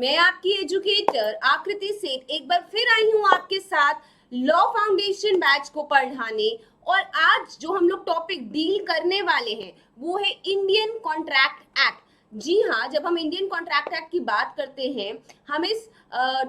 मैं आपकी एजुकेटर आकृति सेठ एक बार फिर आई हूं आपके साथ लॉ फाउंडेशन बैच को पढ़ाने। और आज जो हम लोग टॉपिक डील करने वाले हैं वो है इंडियन कॉन्ट्रैक्ट एक्ट। जी हाँ, जब हम इंडियन कॉन्ट्रैक्ट एक्ट की बात करते हैं, हम इस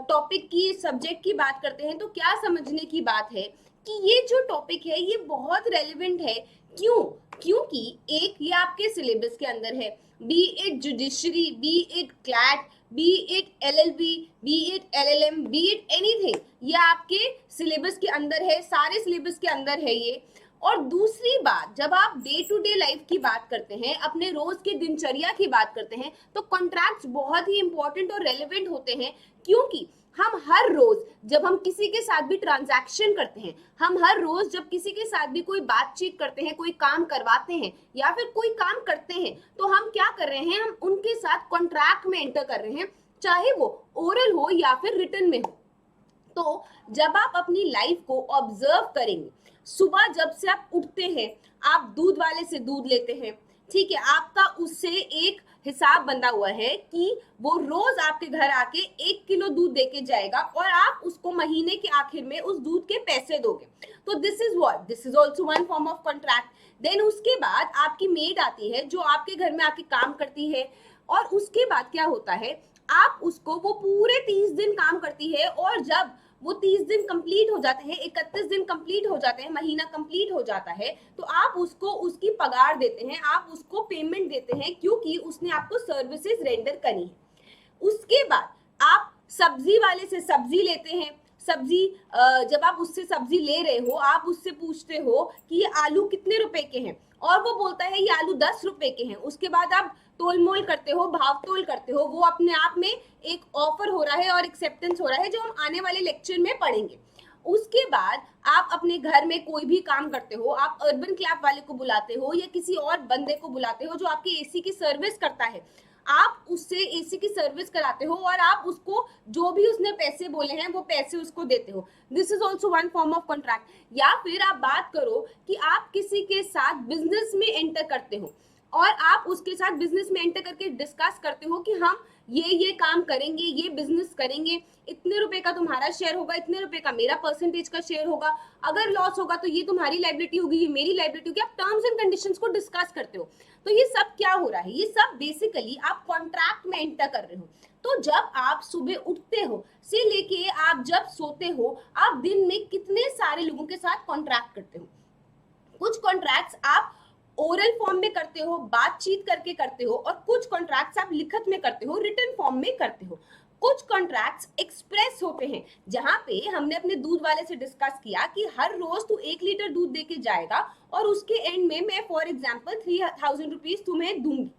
टॉपिक की सब्जेक्ट की बात करते हैं, तो क्या समझने की बात है कि ये जो टॉपिक है ये बहुत रेलिवेंट है। क्यों? क्योंकि एक ये आपके सिलेबस के अंदर है, B it judiciary, B it CLAT, B it LLB, B it LLM, B it anything, ये आपके सिलेबस के अंदर है, सारे सिलेबस के अंदर है ये। और दूसरी बात, जब आप डे टू डे लाइफ की बात करते हैं, अपने रोज के दिनचर्या की बात करते हैं, तो कॉन्ट्रैक्ट्स बहुत ही इंपॉर्टेंट और रेलिवेंट होते हैं। क्योंकि हम हर रोज जब हम किसी के साथ भी ट्रांजैक्शन करते हैं, हम हर रोज जब किसी के साथ भी कोई बातचीत करते हैं, कोई काम करवाते हैं या फिर कोई काम करते हैं, तो हम क्या कर रहे हैं, हम उनके साथ कॉन्ट्रैक्ट में एंटर कर रहे हैं, चाहे वो ओरल हो या फिर रिटन में हो। तो जब आप अपनी लाइफ को ऑब्जर्व करेंगे, सुबह जब से आप उठते हैं, आप दूध वाले से दूध लेते हैं, ठीक है, आपका उससे एक हिसाब बंधा हुआ है कि वो रोज आपके घर आके 1 किलो दूध देके जाएगा और आप उसको महीने के आखिर में उस दूध के पैसे दोगे। तो this is what, this is also one form of contract. Then उसके बाद आपकी मेड आती है जो आपके घर में आके काम करती है, और उसके बाद क्या होता है, आप उसको वो पूरे 30 दिन काम करती है, और जब वो 30 दिन कंप्लीट हो जाते हैं, 31 दिन कंप्लीट हो जाते हैं, महीना कंप्लीट हो जाता है, तो आप उसको उसकी पगार देते हैं, आप उसको पेमेंट देते हैं, क्योंकि उसने आपको सर्विसेज रेंडर करी है। उसके बाद आप सब्जी वाले से सब्जी लेते हैं। सब्जी जब आप उससे सब्जी ले रहे हो, आप उससे पूछते हो कि ये आलू कितने रुपए के हैं, और वो बोलता है ये आलू 10 रुपए के हैं। उसके बाद आप तोल मोल करते हो, भाव तोल करते हो, वो अपने आप में एक ऑफर हो रहा है और एक्सेप्टेंस हो रहा है, जो हम आने वाले लेक्चर में पढ़ेंगे। उसके बाद आप अपने घर में कोई भी काम करते हो, आप अर्बन क्लैप वाले को बुलाते हो या किसी और बंदे को बुलाते हो जो आपकी एसी की सर्विस करता है, आप उससे एसी की सर्विस कराते हो और आप उसको जो भी उसने पैसे बोले हैं वो पैसे उसको देते हो। This is also one form of contract. या फिर आप बात करो कि आप किसी के साथ बिजनेस में एंटर करते हो और आप उसके साथ बिजनेस में एंटर करके डिस्कस करते हो कि हम ये काम करेंगे, ये बिजनेस करेंगे, इतने रुपए का तुम्हारा शेयर होगा, इतने रुपए का मेरा परसेंटेज का शेयर होगा, अगर लॉस होगा तो ये तुम्हारी लायबिलिटी होगी, ये मेरी लायबिलिटी होगी। आप टर्म्स एंड कंडीशंस को डिस्कस करते हो। तो ये सब क्या हो रहा है, ये सब बेसिकली आप कॉन्ट्रैक्ट में एंटर कर रहे हो। तो जब आप सुबह उठते हो से लेके आप जब सोते हो, आप दिन में कितने सारे लोगों के साथ कॉन्ट्रैक्ट करते हो। कुछ कॉन्ट्रैक्ट्स आप ओरल फॉर्म में करते हो, बातचीत करके करते हो, और कुछ कॉन्ट्रैक्ट्स आप लिखत में करते हो, रिटन फॉर्म में करते हो। कुछ कॉन्ट्रैक्ट्स एक्सप्रेस होते हैं, जहां पे हमने अपने दूध वाले से डिस्कस किया कि हर रोज तू 1 लीटर दूध देके जाएगा और उसके एंड में मैं फॉर एग्जांपल 3000 रुपीज तुम्हें दूंगी।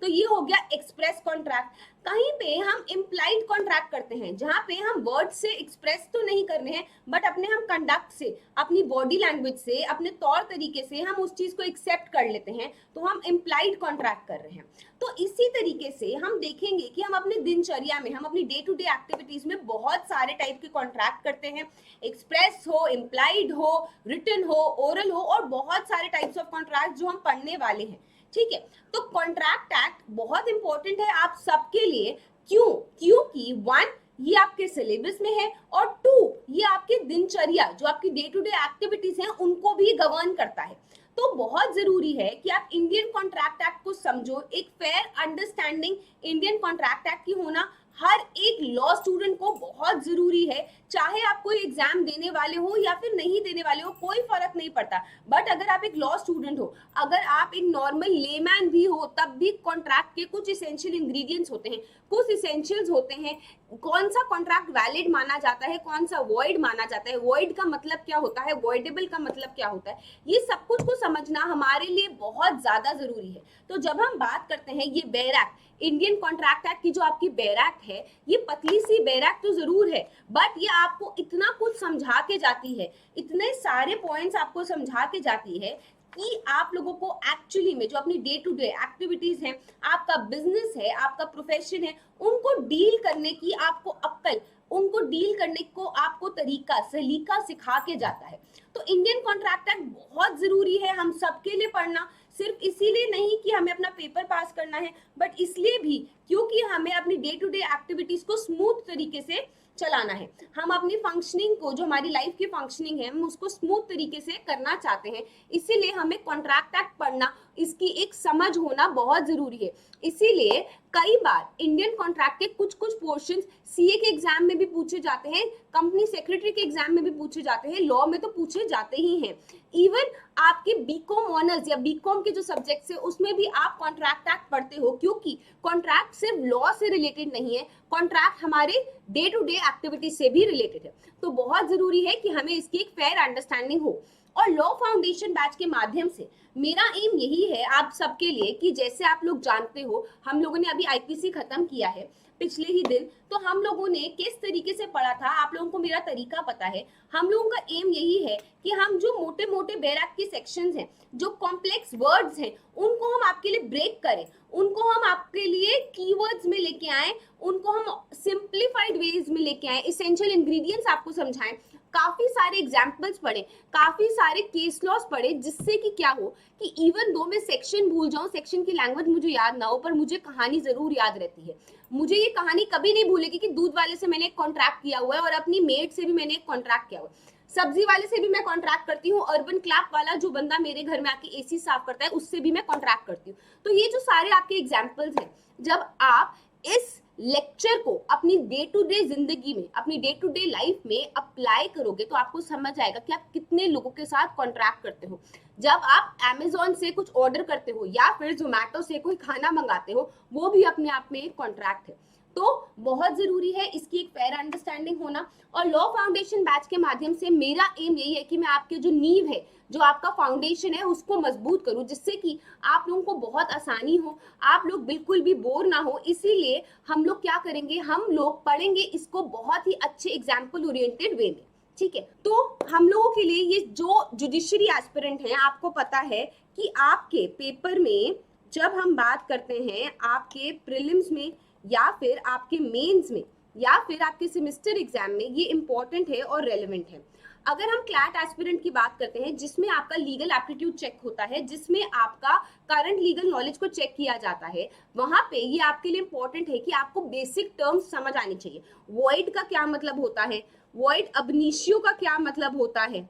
तो ये हो गया एक्सप्रेस कॉन्ट्रैक्ट। कहीं पे हम इम्प्लाइड कॉन्ट्रैक्ट करते हैं, जहां पे हम वर्ड से एक्सप्रेस तो नहीं कर रहे हैं, बट अपने हम कंडक्ट से, अपनी बॉडी लैंग्वेज से, अपने तौर तरीके से हम उस चीज को एक्सेप्ट कर लेते हैं, तो हम इम्प्लाइड कॉन्ट्रैक्ट कर रहे हैं। तो इसी तरीके से हम देखेंगे कि हम अपने दिनचर्या में, हम अपनी डे टू डे एक्टिविटीज में बहुत सारे टाइप के कॉन्ट्रैक्ट करते हैं। एक्सप्रेस हो, इम्प्लाइड हो, रिटन हो, ओरल हो, और बहुत सारे टाइप्स ऑफ कॉन्ट्रैक्ट जो हम पढ़ने वाले हैं। ठीक है, तो कॉन्ट्रैक्ट एक्ट बहुत इंपॉर्टेंट है आप सबके लिए। क्यों? क्योंकि 1 ये आपके सिलेबस में है, और 2 ये आपके दिनचर्या, जो आपकी डे टू डे एक्टिविटीज हैं, उनको भी गवर्न करता है। तो बहुत जरूरी है कि आप इंडियन कॉन्ट्रैक्ट एक्ट को समझो। एक fair understanding Indian contract act की होना हर एक लॉ स्टूडेंट को बहुत जरूरी है। चाहे आप कोई एग्जाम देने वाले हो या फिर नहीं देने वाले हो, कोई फर्क नहीं पड़ता, बट अगर आप एक लॉ स्टूडेंट हो, अगर आप एक नॉर्मल लेमैन भी हो, तब भी कॉन्ट्रैक्ट के कुछ इसेंशियल इंग्रेडिएंट्स होते हैं, कुछ इसेंशियल्स होते हैं। कौन सा कॉन्ट्रैक्ट वैलिड माना जाता है, कौन सा वॉइड माना जाता है, वॉइड का मतलब क्या होता है, वॉइडेबल का मतलब क्या होता है, ये सब कुछ को समझना हमारे लिए बहुत ज्यादा जरूरी है। तो जब हम बात करते हैं ये bare act, Indian contract act की जो आपकी बेयर एक्ट है, ये पतली सी बेयर एक्ट तो जरूर है, बट ये आपको इतना कुछ समझा के जाती है, इतने सारे पॉइंट्स आपको समझा के जाती है कि आप लोगों को एक्चुअली में जो अपनी डे टू डे एक्टिविटीज हैं, आपका बिजनेस है, आपका प्रोफेशन है, उनको डील करने की आपको अक्ल, उनको डील करने को आपको तरीका सलीका सिखा के जाता है। तो इंडियन कॉन्ट्रैक्ट एक्ट बहुत जरूरी है हम सबके लिए पढ़ना। सिर्फ इसीलिए नहीं कि हमें अपना पेपर पास करना है, बट इसलिए भी क्योंकि हमें अपनी डे टू डे एक्टिविटीज को स्मूथ तरीके से चलाना है। हम अपनी फंक्शनिंग को, जो हमारी लाइफ की फंक्शनिंग है, हम उसको स्मूथ तरीके से करना चाहते हैं। इसीलिए हमें कॉन्ट्रैक्ट एक्ट पढ़ना, इसकी एक समझ होना बहुत जरूरी है। इसीलिए कई बार इंडियन कॉन्ट्रैक्ट के कुछ कुछ पोर्शंस सीए के एग्जाम में भी पूछे जाते हैं, कंपनी सेक्रेटरी के एग्जाम में भी पूछे जाते हैं, लॉ में तो पूछे जाते ही हैं। इवन आपके बीकॉम ऑनर्स या बीकॉम के जो सब्जेक्ट्स है उसमें भी आप कॉन्ट्रैक्ट एक्ट पढ़ते हो, क्योंकि कॉन्ट्रैक्ट सिर्फ लॉ से रिलेटेड नहीं है, कॉन्ट्रैक्ट हमारे डे टू डे एक्टिविटी से भी रिलेटेड है। तो बहुत जरूरी है कि हमें इसकी एक फेयर अंडरस्टैंडिंग हो। और लॉ फाउंडेशन बैच के माध्यम से मेरा एम यही है आप सबके लिए कि जैसे आप लोग जानते हो, हम लोगों ने अभी आईपीसी खत्म किया है पिछले ही दिन, तो हम लोगों ने किस तरीके से पढ़ा था, आप लोगों को मेरा तरीका पता है। हम लोगों का एम यही है कि हम जो मोटे मोटे बेयर एक्ट के सेक्शंस हैं, जो कॉम्प्लेक्स वर्ड्स हैं, उनको हम आपके लिए ब्रेक करें, उनको हम आपके लिए कीवर्ड्स में लेके आए, उनको हम सिंप्लीफाइड वेज में लेके आए, एसेंशियल इंग्रेडिएंट्स आपको समझाएं, काफी सारे एग्जाम्पल्स पढ़े, काफी सारे केस लॉस पढ़े, जिससे कि क्या हो कि इवन दो मैं सेक्शन भूल जाऊं, सेक्शन की लैंग्वेज मुझे याद ना हो, पर मुझे कहानी जरूर याद रहती है। मुझे ये कहानी कभी नहीं भूलेगी कि दूध वाले से मैंने एक कॉन्ट्रैक्ट किया हुआ है और अपनी मेड से भी मैंने एक कॉन्ट्रैक्ट किया हुआ है, सब्जी वाले से भी मैं कॉन्ट्रैक्ट करती हूँ, अर्बन क्लैप वाला जो बंदा मेरे घर में आके एसी साफ करता है उससे भी मैं कॉन्ट्रैक्ट करती हूँ। तो ये जो सारे आपके एग्जाम्पल्स हैं, जब आप इस लेक्चर को अपनी डे टू डे जिंदगी में, अपनी डे टू डे लाइफ में अप्लाई करोगे तो आपको समझ आएगा कि आप कितने लोगों के साथ कॉन्ट्रैक्ट करते हो। जब आप Amazon से कुछ ऑर्डर करते हो या फिर जोमेटो से कोई खाना मंगाते हो, वो भी अपने आप में एक कॉन्ट्रैक्ट है। तो बहुत जरूरी है इसकी एक फेयर अंडरस्टैंडिंग होना। और लॉ फाउंडेशन बैच के माध्यम से मेरा एम यही है कि मैं आपके जो नींव है, जो आपका फाउंडेशन है, उसको मजबूत करूं, जिससे कि आप लोगों को बहुत आसानी हो, आप लोग बिल्कुल भी बोर ना हो। इसीलिए हम लोग क्या करेंगे, हम लोग पढ़ेंगे इसको बहुत ही अच्छे एग्जाम्पल ओरिएंटेड वे में। ठीक है, तो हम लोगों के लिए ये जो जुडिशरी एस्पिरेंट हैं, आपको पता है कि आपके पेपर में जब हम बात करते हैं, आपके प्रीलिम्स में या फिर आपके मेंस में या फिर आपके सेमेस्टर एग्जाम में, ये इंपॉर्टेंट है और रेलेवेंट है। अगर हम क्लैट एस्पिरेंट की बात करते हैं, जिसमें आपका लीगल एप्टीट्यूड चेक होता है, जिसमें आपका करंट लीगल नॉलेज को चेक किया जाता है, वहां पे ये आपके लिए इंपॉर्टेंट है कि आपको बेसिक टर्म्स समझ आनी चाहिए। वॉइड का क्या मतलब होता है, वॉइड अब इनिशियो का क्या मतलब होता है,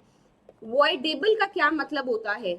वॉइडेबल का क्या मतलब होता है,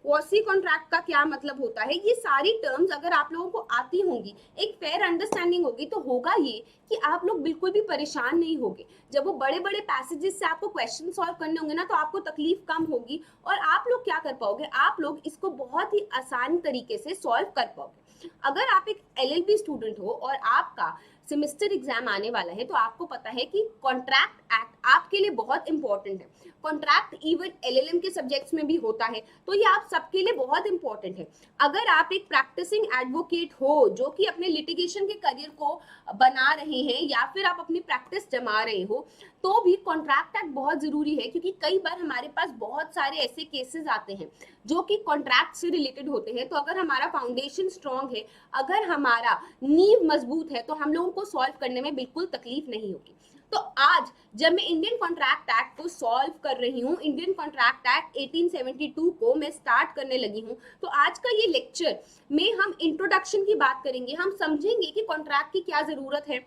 क्वासी कॉन्ट्रैक्ट का क्या मतलब होता है, ये सारी टर्म्स अगर आप लोगों को आती होंगी, एक फेयर अंडरस्टैंडिंग होगी, तो होगा ये कि आप लोग बिल्कुल भी परेशान नहीं होगे। जब वो बड़े बड़े पैसेजेस से आपको क्वेश्चन सॉल्व करने होंगे ना, तो आपको तकलीफ कम होगी और आप लोग क्या कर पाओगे, आप लोग इसको बहुत ही आसान तरीके से सॉल्व कर पाओगे। अगर आप एक LLB स्टूडेंट हो और आपका सेमेस्टर एग्जाम आने वाला है, तो आपको पता है कि कॉन्ट्रैक्ट एक्ट आपके लिए बहुत इंपॉर्टेंट है। कॉन्ट्रैक्ट इवन LLM के सब्जेक्ट्स में भी होता है, तो ये आप सबके लिए बहुत इंपॉर्टेंट है। अगर आप एक प्रैक्टिसिंग एडवोकेट हो, जो कि अपने लिटिगेशन के करियर को बना रहे हैं या फिर आप अपनी प्रैक्टिस जमा रहे हो, तो भी कॉन्ट्रैक्ट एक्ट बहुत जरूरी है, क्योंकि कई बार हमारे पास बहुत सारे ऐसे केसेस आते हैं जो कि कॉन्ट्रैक्ट से रिलेटेड होते हैं। तो अगर हमारा फाउंडेशन स्ट्रांग है, अगर हमारा नींव मजबूत है, तो हम लोगों को सॉल्व करने में बिल्कुल तकलीफ नहीं होगी। तो आज जब मैं इंडियन कॉन्ट्रैक्ट एक्ट को सॉल्व कर रही हूँ, इंडियन कॉन्ट्रैक्ट एक्ट 1872 को मैं स्टार्ट करने लगी हूँ, तो आज का ये लेक्चर में हम इंट्रोडक्शन की बात करेंगे। हम समझेंगे कि कॉन्ट्रैक्ट की क्या जरूरत है,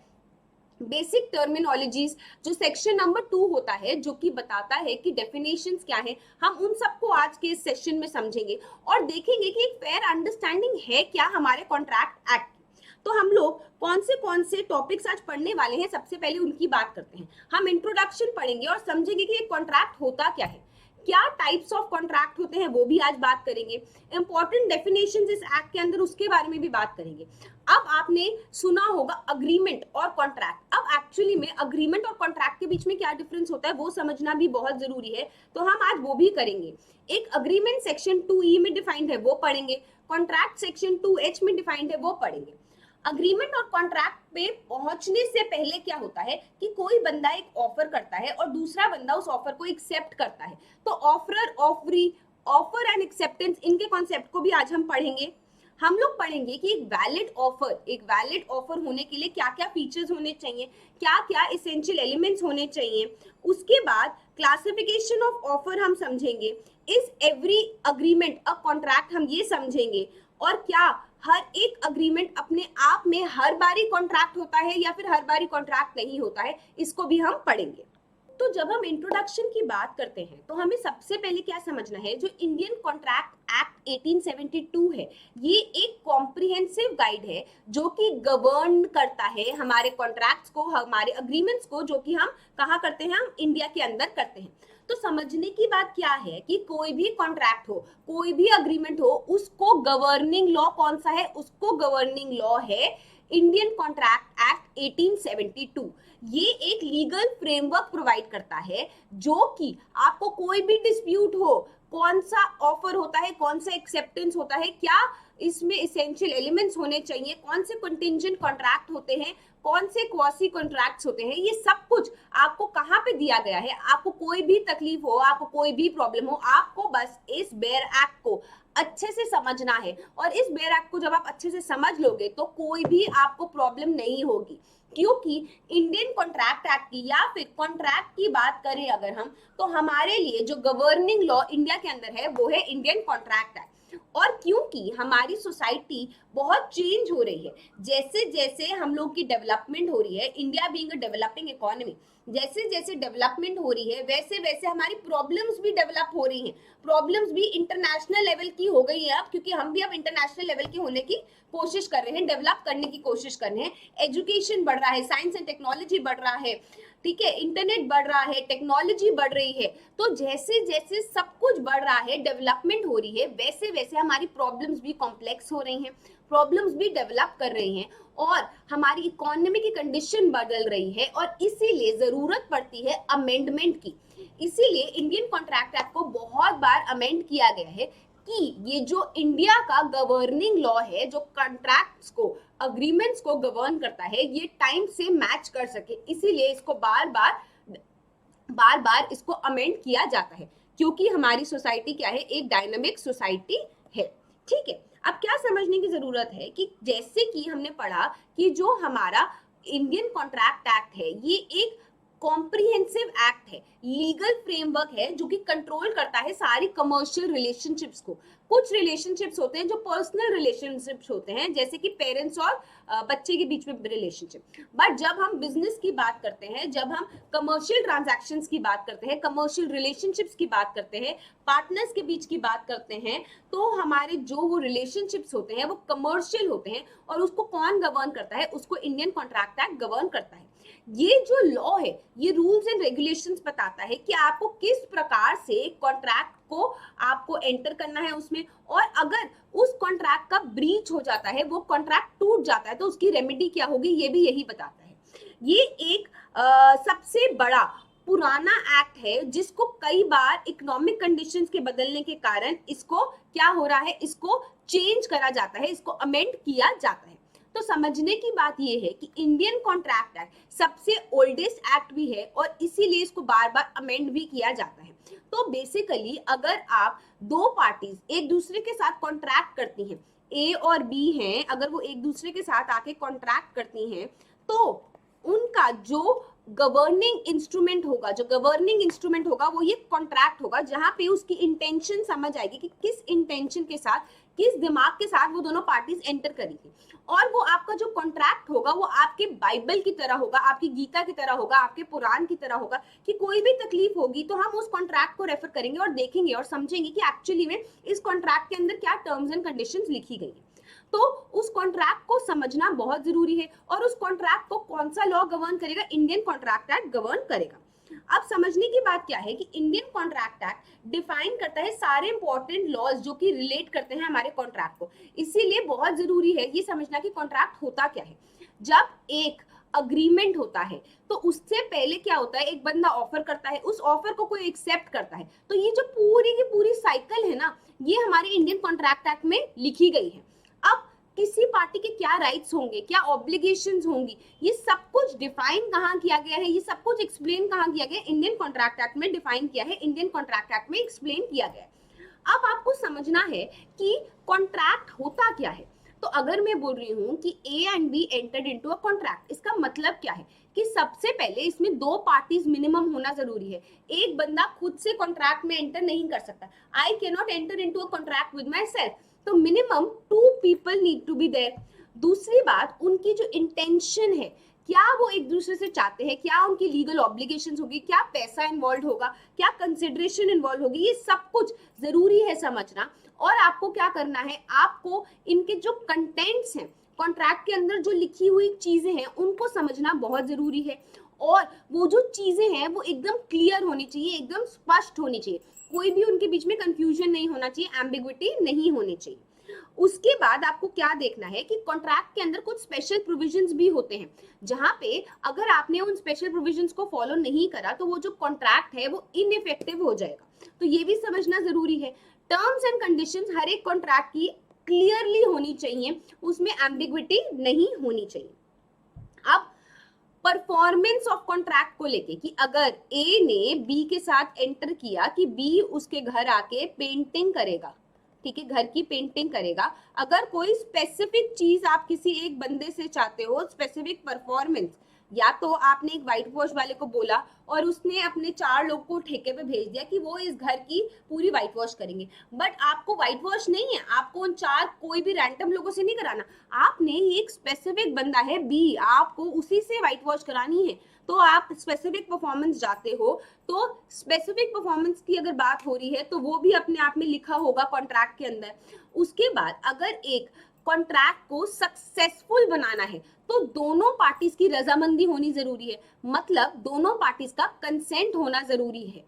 बेसिक टर्मिनोलॉजीज, जो सेक्शन नंबर 2 होता है, जो कि बताता है कि डेफिनेशंस क्या है, हम उन सबको आज के इस सेशन में समझेंगे और देखेंगे कि एक फेयर अंडरस्टैंडिंग है क्या हमारे कॉन्ट्रैक्ट एक्ट। तो हम लोग कौन से टॉपिक्स आज पढ़ने वाले हैं, सबसे पहले उनकी बात करते हैं। हम इंट्रोडक्शन पढ़ेंगे और समझेंगे कि एक कॉन्ट्रैक्ट होता क्या है, क्या टाइप्स ऑफ कॉन्ट्रैक्ट होते हैं, वो भी आज बात करेंगे। इंपॉर्टेंट डेफिनेशंस इस एक्ट के अंदर, उसके बारे में भी बात करेंगे। अब आपने सुना होगा अग्रीमेंट और कॉन्ट्रैक्ट। अब एक्चुअली में अग्रीमेंट और कॉन्ट्रैक्ट के बीच में क्या डिफरेंस होता है, वो समझना भी बहुत जरूरी है, तो हम आज वो भी करेंगे। एक अग्रीमेंट सेक्शन 2E में डिफाइंड है, वो पढ़ेंगे। कॉन्ट्रैक्ट सेक्शन 2H में डिफाइंड है, वो पढ़ेंगे। अग्रीमेंट और कॉन्ट्रैक्ट पे पहुंचने से पहले क्या होता है कि कोई बंदा एक ऑफर करता है और दूसरा बंदा उस ऑफर को एक्सेप्ट करता है, तो offeror, offeree, offer and acceptance, इनके कॉन्सेप्ट को भी आज हम पढ़ेंगे। हम लोग पढ़ेंगे कि एक वैलिड ऑफर होने के लिए क्या क्या फीचर्स होने चाहिए, क्या क्या एसेंशियल एलिमेंट्स होने चाहिए। उसके बाद क्लासिफिकेशन ऑफ ऑफर हम समझेंगे, is every agreement a contract हम ये समझेंगे, और क्या हर एक अग्रीमेंट अपने आप में हर बारी कॉन्ट्रैक्ट होता है या फिर हर बारी कॉन्ट्रैक्ट नहीं होता है, इसको भी हम पढ़ेंगे। तो जब हम इंट्रोडक्शन की बात करते हैं तो हमें सबसे पहले क्या समझना है, जो इंडियन कॉन्ट्रैक्ट एक्ट 1872 है, ये एक कॉम्प्रिहेंसिव गाइड है जो कि गवर्न करता है हमारे कॉन्ट्रैक्ट्स को, हमारे अग्रीमेंट्स को, जो कि हम कहाँ करते हैं, हम इंडिया के अंदर करते हैं। तो समझने की बात क्या है कि कोई भी कॉन्ट्रैक्ट हो, कोई भी अग्रीमेंट हो, उसको गवर्निंग लॉ कौन सा है, उसको गवर्निंग लॉ है इंडियन कॉन्ट्रैक्ट एक्ट 1872। ये एक लीगल फ्रेमवर्क प्रोवाइड करता है जो कि आपको कोई भी डिस्प्यूट हो, कौन सा ऑफर होता है, कौन सा एक्सेप्टेंस होता है, क्या इसमें एसेंशियल एलिमेंट्स होने चाहिए, कौन से कंटिंजेंट कॉन्ट्रैक्ट होते हैं, कौन से क्वासी कॉन्ट्रैक्ट्स होते हैं, ये सब कुछ आपको कहाँ पे दिया गया है। आपको कोई भी तकलीफ हो, आपको कोई भी प्रॉब्लम हो, आपको बस इस बेयर एक्ट को अच्छे से समझना है, और इस बेयर एक्ट को जब आप अच्छे से समझ लोगे तो कोई भी आपको प्रॉब्लम नहीं होगी, क्योंकि इंडियन कॉन्ट्रैक्ट एक्ट की या फिर कॉन्ट्रैक्ट की बात करें अगर हम, तो हमारे लिए जो गवर्निंग लॉ इंडिया के अंदर है वो है इंडियन कॉन्ट्रैक्ट एक्ट। और क्योंकि हमारी सोसाइटी बहुत चेंज हो रही है, जैसे जैसे हम लोग की डेवलपमेंट हो रही है, India being a developing economy, जैसे जैसे डेवलपमेंट हो रही है वैसे वैसे हमारी प्रॉब्लम्स भी डेवलप हो रही हैं। प्रॉब्लम्स भी इंटरनेशनल लेवल की हो गई है अब, क्योंकि हम भी अब इंटरनेशनल लेवल के होने की कोशिश कर रहे हैं, डेवलप करने की कोशिश कर रहे हैं। एजुकेशन बढ़ रहा है, साइंस एंड टेक्नोलॉजी बढ़ रहा है, ठीक है, इंटरनेट बढ़ रहा है, टेक्नोलॉजी बढ़ रही है। तो जैसे जैसे सब कुछ बढ़ रहा है, डेवलपमेंट हो रही है, वैसे वैसे हमारी प्रॉब्लम्स भी कॉम्प्लेक्स हो रही हैं, प्रॉब्लम्स भी डेवलप कर रही हैं, और हमारी इकोनॉमी की कंडीशन बदल रही है, और इसीलिए जरूरत पड़ती है अमेंडमेंट की। इसीलिए इंडियन कॉन्ट्रैक्ट एक्ट को बहुत बार अमेंड किया गया है कि ये जो इंडिया का गवर्निंग लॉ है, जो कॉन्ट्रैक्ट्स को, अग्रीमेंट्स को गवर्न करता है, ये टाइम से मैच कर सके, इसीलिए इसको बार बार इसको अमेंड किया जाता है, क्योंकि हमारी सोसाइटी क्या है, एक डायनामिक सोसाइटी है। ठीक है, अब क्या समझने की जरूरत है कि जैसे कि हमने पढ़ा कि जो हमारा इंडियन कॉन्ट्रैक्ट एक्ट है, ये एक कॉम्प्रिहेंसिव एक्ट है, लीगल फ्रेमवर्क है जो कि कंट्रोल करता है सारी कमर्शियल रिलेशनशिप्स को। कुछ रिलेशनशिप्स होते हैं जो पर्सनल रिलेशनशिप्स होते हैं, जैसे कि पेरेंट्स और बच्चे के बीच में रिलेशनशिप। बट जब हम बिजनेस की बात करते हैं, जब हम कमर्शियल ट्रांजैक्शंस की बात करते हैं, कमर्शियल रिलेशनशिप्स की बात करते हैं, पार्टनर्स के बीच की बात करते हैं, तो हमारे जो वो रिलेशनशिप्स होते हैं वो कमर्शियल होते हैं, और उसको कौन गवर्न करता है, उसको इंडियन कॉन्ट्रैक्ट एक्ट गवर्न करता है। ये जो लॉ है, ये रूल्स एंड रेगुलेशंस बताता है कि आपको किस प्रकार से कॉन्ट्रैक्ट को आपको एंटर करना है उसमें, और अगर उस कॉन्ट्रैक्ट का ब्रीच हो जाता है, वो कॉन्ट्रैक्ट टूट जाता है, तो उसकी रेमेडी क्या होगी, ये भी यही बताता है। ये एक सबसे बड़ा पुराना एक्ट है जिसको कई बार इकोनॉमिक कंडीशंस के बदलने के कारण इसको क्या हो रहा है, इसको चेंज करा जाता है, इसको अमेंड किया जाता है। तो समझने की बात यह है कि इंडियन कॉन्ट्रैक्ट एक्ट सबसे ओल्डेस्ट एक्ट भी है, और इसीलिए इसको बार बार अमेंड भी किया जाता है। तो बेसिकली अगर आप दो पार्टीज एक दूसरे के साथ कॉन्ट्रैक्ट करती हैं, ए और बी हैं, अगर वो एक दूसरे के साथ आके कॉन्ट्रैक्ट करती हैं, तो उनका जो गवर्निंग इंस्ट्रूमेंट होगा वो ये कॉन्ट्रैक्ट होगा, जहां पे उसकी इंटेंशन समझ आएगी कि किस इंटेंशन के साथ, किस दिमाग के साथ वो दोनों पार्टीज एंटर करेंगी। और वो आपका जो कॉन्ट्रैक्ट होगा वो आपके बाइबल की तरह होगा, आपकी गीता की तरह होगा, आपके पुराण की तरह होगा, कि कोई भी तकलीफ होगी तो हम उस कॉन्ट्रैक्ट को रेफर करेंगे और देखेंगे और समझेंगे कि एक्चुअली में इस कॉन्ट्रैक्ट के अंदर क्या टर्म्स एंड कंडीशंस लिखी गई है। तो उस कॉन्ट्रैक्ट को समझना बहुत जरूरी है, और उस कॉन्ट्रैक्ट को कौन सा लॉ गवर्न करेगा, इंडियन कॉन्ट्रैक्ट एक्ट गवर्न करेगा। अब समझने की बात क्या है कि इंडियन कॉन्ट्रैक्ट एक्ट डिफाइन करता है सारे इंपॉर्टेंट लॉज जो कि रिलेट करते हैं हमारे कॉन्ट्रैक्ट को। इसीलिए बहुत जरूरी है ये समझना कि कॉन्ट्रैक्ट होता क्या है। जब एक अग्रीमेंट होता है तो उससे पहले क्या होता है, एक बंदा ऑफर करता है, उस ऑफर को कोई एक्सेप्ट करता है, तो ये जो पूरी की पूरी साइकिल है ना, ये हमारे इंडियन कॉन्ट्रैक्ट एक्ट में लिखी गई है। अब किसी पार्टी के क्या राइट्स होंगे, क्या ऑब्लिगेशंस होंगी, ये सब कुछ डिफाइन कहाँ किया गया है, ये सब कुछ एक्सप्लेन कहाँ किया गया है, इंडियन कॉन्ट्रैक्ट एक्ट में डिफाइन किया है, इंडियन कॉन्ट्रैक्ट एक्ट में एक्सप्लेन किया गया है। अब आपको समझना है कि कॉन्ट्रैक्ट होता क्या है। तो अगर मैं बोल रही हूँ कि A and be entered into a contract, इसका मतलब क्या है कि सबसे पहले इसमें दो पार्टीज मिनिमम होना जरूरी है। एक बंदा खुद से कॉन्ट्रैक्ट में एंटर नहीं कर सकता। I can not enter into a contract with my self, तो minimum 2 people need to be there. दूसरी बात, उनकी जो इंटेंशन है, क्या वो एक दूसरे से चाहते हैं, क्या उनकी लीगल ऑब्लिगेशंस होगी, क्या पैसा इन्वॉल्व होगा, क्या कंसिडरेशन इन्वॉल्व होगी, ये सब कुछ जरूरी है समझना। और आपको क्या करना है, आपको इनके जो कंटेंट्स हैं कॉन्ट्रैक्ट के अंदर, जो लिखी हुई चीजें हैं, उनको समझना बहुत जरूरी है। और वो जो चीजें हैं वो एकदम क्लियर होनी चाहिए, एकदम स्पष्ट होनी चाहिए, कोई भी उनके बीच में कंफ्यूजन नहीं होना चाहिए, एम्बिग्विटी नहीं होनी चाहिए। उसके बाद आपको क्या देखना है कि कॉन्ट्रैक्ट के अंदर कुछ स्पेशल प्रोविजंस भी होते हैं, जहां पे अगर आपने उन स्पेशल प्रोविजंस को फॉलो नहीं करा तो वो जो कॉन्ट्रैक्ट है वो इनइफेक्टिव हो जाएगा। तो ये भी समझना जरूरी है। टर्म्स एंड कंडीशंस हर एक कॉन्ट्रैक्ट की क्लियरली होनी चाहिए, उसमें एम्बिग्विटी नहीं होनी चाहिए। अब परफॉर्मेंस ऑफ कॉन्ट्रैक्ट को लेके कि अगर ए ने बी के साथ एंटर किया कि बी उसके घर आके पेंटिंग करेगा, ठीक है, घर की पेंटिंग करेगा। अगर कोई स्पेसिफिक चीज आप किसी एक बंदे से चाहते हो, स्पेसिफिक परफॉर्मेंस, या तो आपने एक व्हाइट वॉश वाले को बोला और उसने अपने 4 लोग को ठेके पे भेज दिया कि वो इस घर की पूरी व्हाइट वॉश करेंगे, बट आपको व्हाइट वॉश नहीं है, आपको उन 4 कोई भी रैंडम लोगों से नहीं कराना, आपने एक स्पेसिफिक बंदा है बी, आपको उसी से व्हाइट वॉश करानी है, तो आप स्पेसिफिक परफॉर्मेंस जाते हो। तो स्पेसिफिक परफॉर्मेंस की अगर बात हो रही है तो वो भी अपने आप में लिखा होगा कॉन्ट्रैक्ट के अंदर। उसके बाद अगर एक कॉन्ट्रैक्ट को सक्सेसफुल बनाना है तो दोनों पार्टीज की रजामंदी होनी जरूरी है, मतलब दोनों पार्टीज का कंसेंट होना जरूरी है।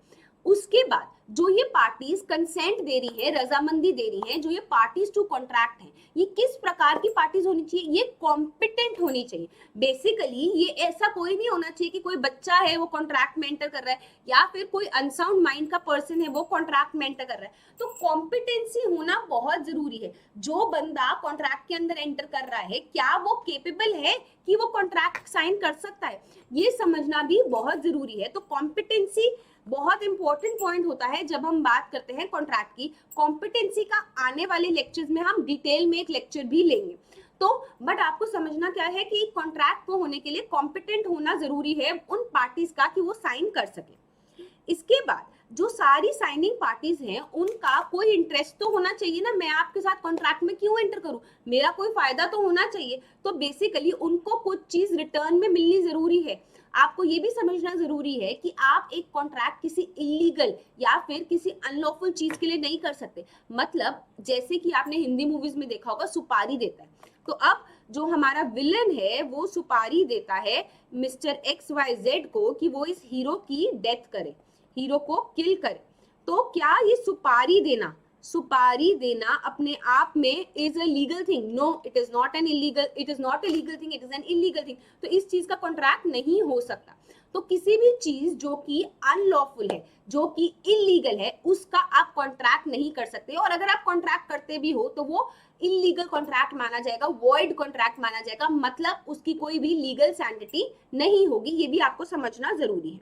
उसके बाद जो ये पार्टीज कंसेंट दे रही है, रजामंदी दे रही है, जो ये पार्टीज टू कॉन्ट्रैक्ट है, ये किस प्रकार की पार्टीज होनी चाहिए, ये कॉम्पिटेंट होनी चाहिए। बेसिकली ये ऐसा कोई नहीं होना चाहिए कि कोई बच्चा है वो कॉन्ट्रैक्ट में एंटर कर रहा है, या फिर कोई अनसाउंड माइंड का पर्सन है वो कॉन्ट्रैक्ट में एंटर कर रहा है। तो कॉम्पिटेंसी होना बहुत जरूरी है। जो बंदा कॉन्ट्रैक्ट के अंदर एंटर कर रहा है, क्या वो केपेबल है कि वो कॉन्ट्रैक्ट साइन कर सकता है, ये समझना भी बहुत जरूरी है। तो कॉम्पिटेंसी बहुत इंपॉर्टेंट पॉइंट होता है जब हम बात करते हैं कॉन्ट्रैक्ट की। कॉम्पिटेंसी का आने वाले लेक्चर्स में हम डिटेल में एक लेक्चर भी लेंगे। तो बट आपको समझना क्या है कि कॉन्ट्रैक्ट को होने के लिए कॉम्पिटेंट होना जरूरी है उन पार्टीज का कि वो साइन कर सके। इसके बाद जो सारी साइनिंग पार्टीज हैं उनका कोई इंटरेस्ट तो होना चाहिए ना, मैं आपके साथ कॉन्ट्रैक्ट में क्यों एंटर करूं, मेरा कोई फायदा तो होना चाहिए। तो बेसिकली उनको कुछ चीज रिटर्न में मिलनी जरूरी है। आपको ये भी समझना जरूरी है कि आप एक कॉन्ट्रैक्ट किसी इलीगल या फिर किसी अनलॉफुल चीज के लिए नहीं कर सकते। मतलब जैसे कि आपने हिंदी मूवीज में देखा होगा, सुपारी देता है, तो अब जो हमारा विलन है वो सुपारी देता है मिस्टर XYZ को कि वो इस हीरो की डेथ करे, हीरो को किल करे। तो क्या ये सुपारी देना अपने आप में is a legal thing? No, it is not a legal thing, it is an illegal thing. तो इस चीज का कॉन्ट्रैक्ट नहीं हो सकता। तो किसी भी चीज जो कि अनलॉफुल है, जो कि इलीगल है, उसका आप कॉन्ट्रैक्ट नहीं कर सकते। और अगर आप कॉन्ट्रैक्ट करते भी हो तो वो इलीगल कॉन्ट्रैक्ट माना जाएगा, वॉइड कॉन्ट्रैक्ट माना जाएगा, मतलब उसकी कोई भी लीगल सैंडिटी नहीं होगी। ये भी आपको समझना जरूरी है।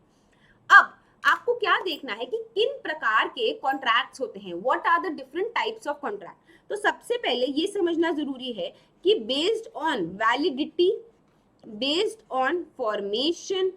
अब आपको क्या देखना है कि किन प्रकार के कॉन्ट्रैक्ट्स होते हैं, what are the different types of contract. तो सबसे पहले ये समझना जरूरी है कि based on validity, based on formation,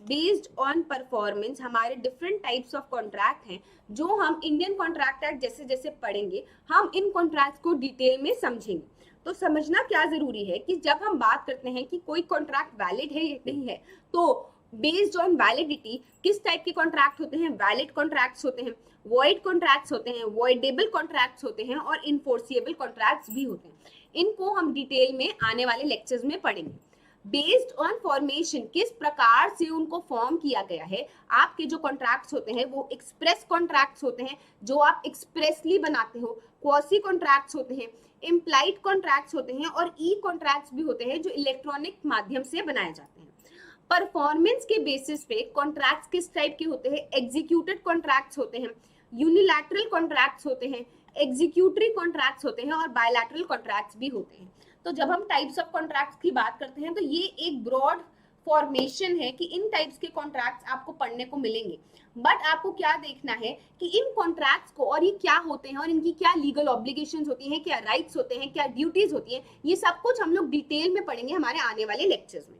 based on performance, हमारे डिफरेंट टाइप्स ऑफ कॉन्ट्रैक्ट हैं जो हम इंडियन कॉन्ट्रैक्ट एक्ट जैसे जैसे पढ़ेंगे हम इन कॉन्ट्रैक्ट्स को डिटेल में समझेंगे। तो समझना क्या जरूरी है कि जब हम बात करते हैं कि कोई कॉन्ट्रैक्ट वैलिड है या नहीं है, तो बेस्ड ऑन वैलिडिटी किस टाइप के कॉन्ट्रैक्ट होते हैं, वैलिड कॉन्ट्रैक्ट्स होते हैं, वॉइड कॉन्ट्रैक्ट्स होते हैं, वॉइडेबल कॉन्ट्रैक्ट्स होते हैं और इनफोर्सिएबल कॉन्ट्रैक्ट्स भी होते हैं। इनको हम डिटेल में आने वाले लेक्चर्स में पढ़ेंगे। बेस्ड ऑन फॉर्मेशन, किस प्रकार से उनको फॉर्म किया गया है। आपके जो कॉन्ट्रैक्ट्स होते हैं वो एक्सप्रेस कॉन्ट्रैक्ट्स होते हैं जो आप एक्सप्रेसली बनाते हो, क्वासी कॉन्ट्रैक्ट्स होते हैं, इम्प्लाइड कॉन्ट्रैक्ट्स होते हैं और ई कॉन्ट्रैक्ट्स भी होते हैं जो इलेक्ट्रॉनिक माध्यम से बनाए जाते हैं। परफॉर्मेंस के बेसिस पे कॉन्ट्रैक्ट्स किस टाइप के होते हैं, एग्जीक्यूटेड कॉन्ट्रैक्ट्स होते हैं, यूनिलैटरल कॉन्ट्रैक्ट्स होते हैं, एग्जीक्यूटरी कॉन्ट्रैक्ट्स होते हैं और बायलैटरल कॉन्ट्रैक्ट्स भी होते हैं। तो जब हम टाइप्स ऑफ कॉन्ट्रैक्ट्स की बात करते हैं तो ये एक ब्रॉड फॉर्मेशन है कि इन टाइप्स के कॉन्ट्रैक्ट्स आपको पढ़ने को मिलेंगे, बट आपको क्या देखना है कि इन कॉन्ट्रैक्ट्स को और ये क्या होते हैं और इनकी क्या लीगल ऑब्लिगेशंस होती हैं, क्या राइट्स होते हैं, क्या ड्यूटीज होती हैं, ये सब कुछ हम लोग डिटेल में पढ़ेंगे हमारे आने वाले लेक्चर्स में।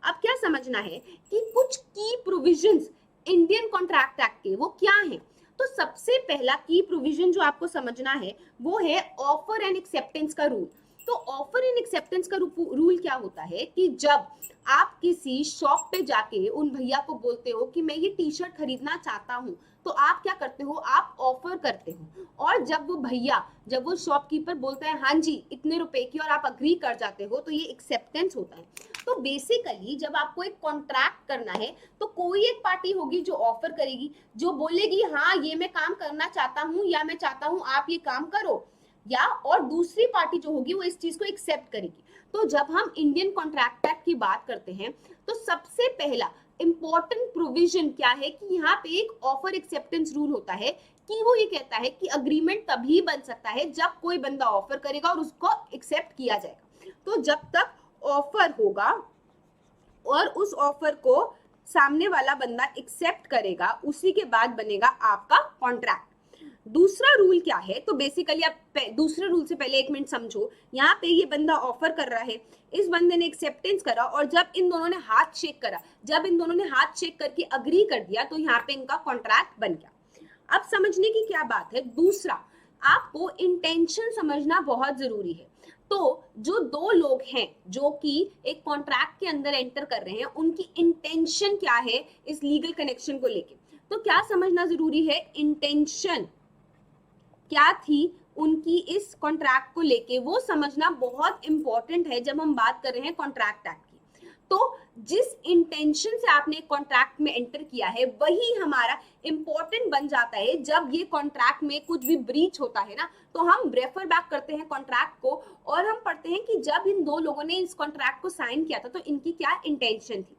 अब क्या समझना है कि कुछ की प्रोविजंस इंडियन कॉन्ट्रैक्ट एक्ट के वो क्या हैं। तो सबसे पहला की प्रोविजन जो आपको समझना है वो है ऑफर एंड एक्सेप्टेंस का रूल। तो ऑफर एंड एक्सेप्टेंस का रूल क्या होता है कि जब आप किसी शॉप पे जाके उन भैया को बोलते हो कि मैं ये टी शर्ट खरीदना चाहता हूँ, तो आप क्या करते हो, आप ऑफर करते हो, और जब वो भैया, जब वो शॉपकीपर बोलता है हाँ जी इतने रुपए की और आप अग्री कर जाते हो, तो ये एक्सेप्टेंस होता है। तो बेसिकली जब आपको एक कॉन्ट्रैक्ट करना है तो कोई एक पार्टी होगी जो ऑफर करेगी, जो बोलेगी हाँ ये मैं काम करना चाहता हूँ या मैं चाहता हूँ आप ये काम करो, या और दूसरी पार्टी जो होगी वो इस चीज को एक्सेप्ट करेगी। तो जब हम इंडियन कॉन्ट्रैक्ट एक्ट की बात करते हैं तो सबसे पहला इंपॉर्टेंट प्रोविजन क्या है कि यहाँ पे एक ऑफर एक्सेप्टेंस रूल होता है कि वो ये कहता है कि अग्रीमेंट तभी बन सकता है जब कोई बंदा ऑफर करेगा और उसको एक्सेप्ट किया जाएगा। तो जब तक ऑफर होगा और उस ऑफर को सामने वाला बंदा एक्सेप्ट करेगा, उसी के बाद बनेगा आपका कॉन्ट्रैक्ट। दूसरा रूल क्या है, तो बेसिकली आप दूसरे रूल से पहले एक मिनट समझो। यहाँ पे ये बंदा ऑफर कर रहा है, इस बंदे ने एक्सेप्टेंस करा, और जब इन दोनों ने हाथ शेक करा, जब इन दोनों ने हाथ शेक करके अग्री कर दिया, तो यहाँ पे इनका कॉन्ट्रैक्ट बन गया। अब समझने की क्या बात है, दूसरा आपको इंटेंशन समझना बहुत जरूरी है। तो जो दो लोग हैं जो कि एक कॉन्ट्रैक्ट के अंदर एंटर कर रहे हैं, उनकी इंटेंशन क्या है इस लीगल कनेक्शन को लेके, तो क्या समझना जरूरी है, इंटेंशन क्या थी उनकी इस कॉन्ट्रैक्ट को लेके, वो समझना बहुत इंपॉर्टेंट है जब हम बात कर रहे हैं कॉन्ट्रैक्ट एक्ट की। तो जिस इंटेंशन से आपने कॉन्ट्रैक्ट में एंटर किया है वही हमारा इंपॉर्टेंट बन जाता है। जब ये कॉन्ट्रैक्ट में कुछ भी ब्रीच होता है ना, तो हम रेफर बैक करते हैं कॉन्ट्रैक्ट को और हम पढ़ते हैं कि जब इन दो लोगों ने इस कॉन्ट्रैक्ट को साइन किया था तो इनकी क्या इंटेंशन थी।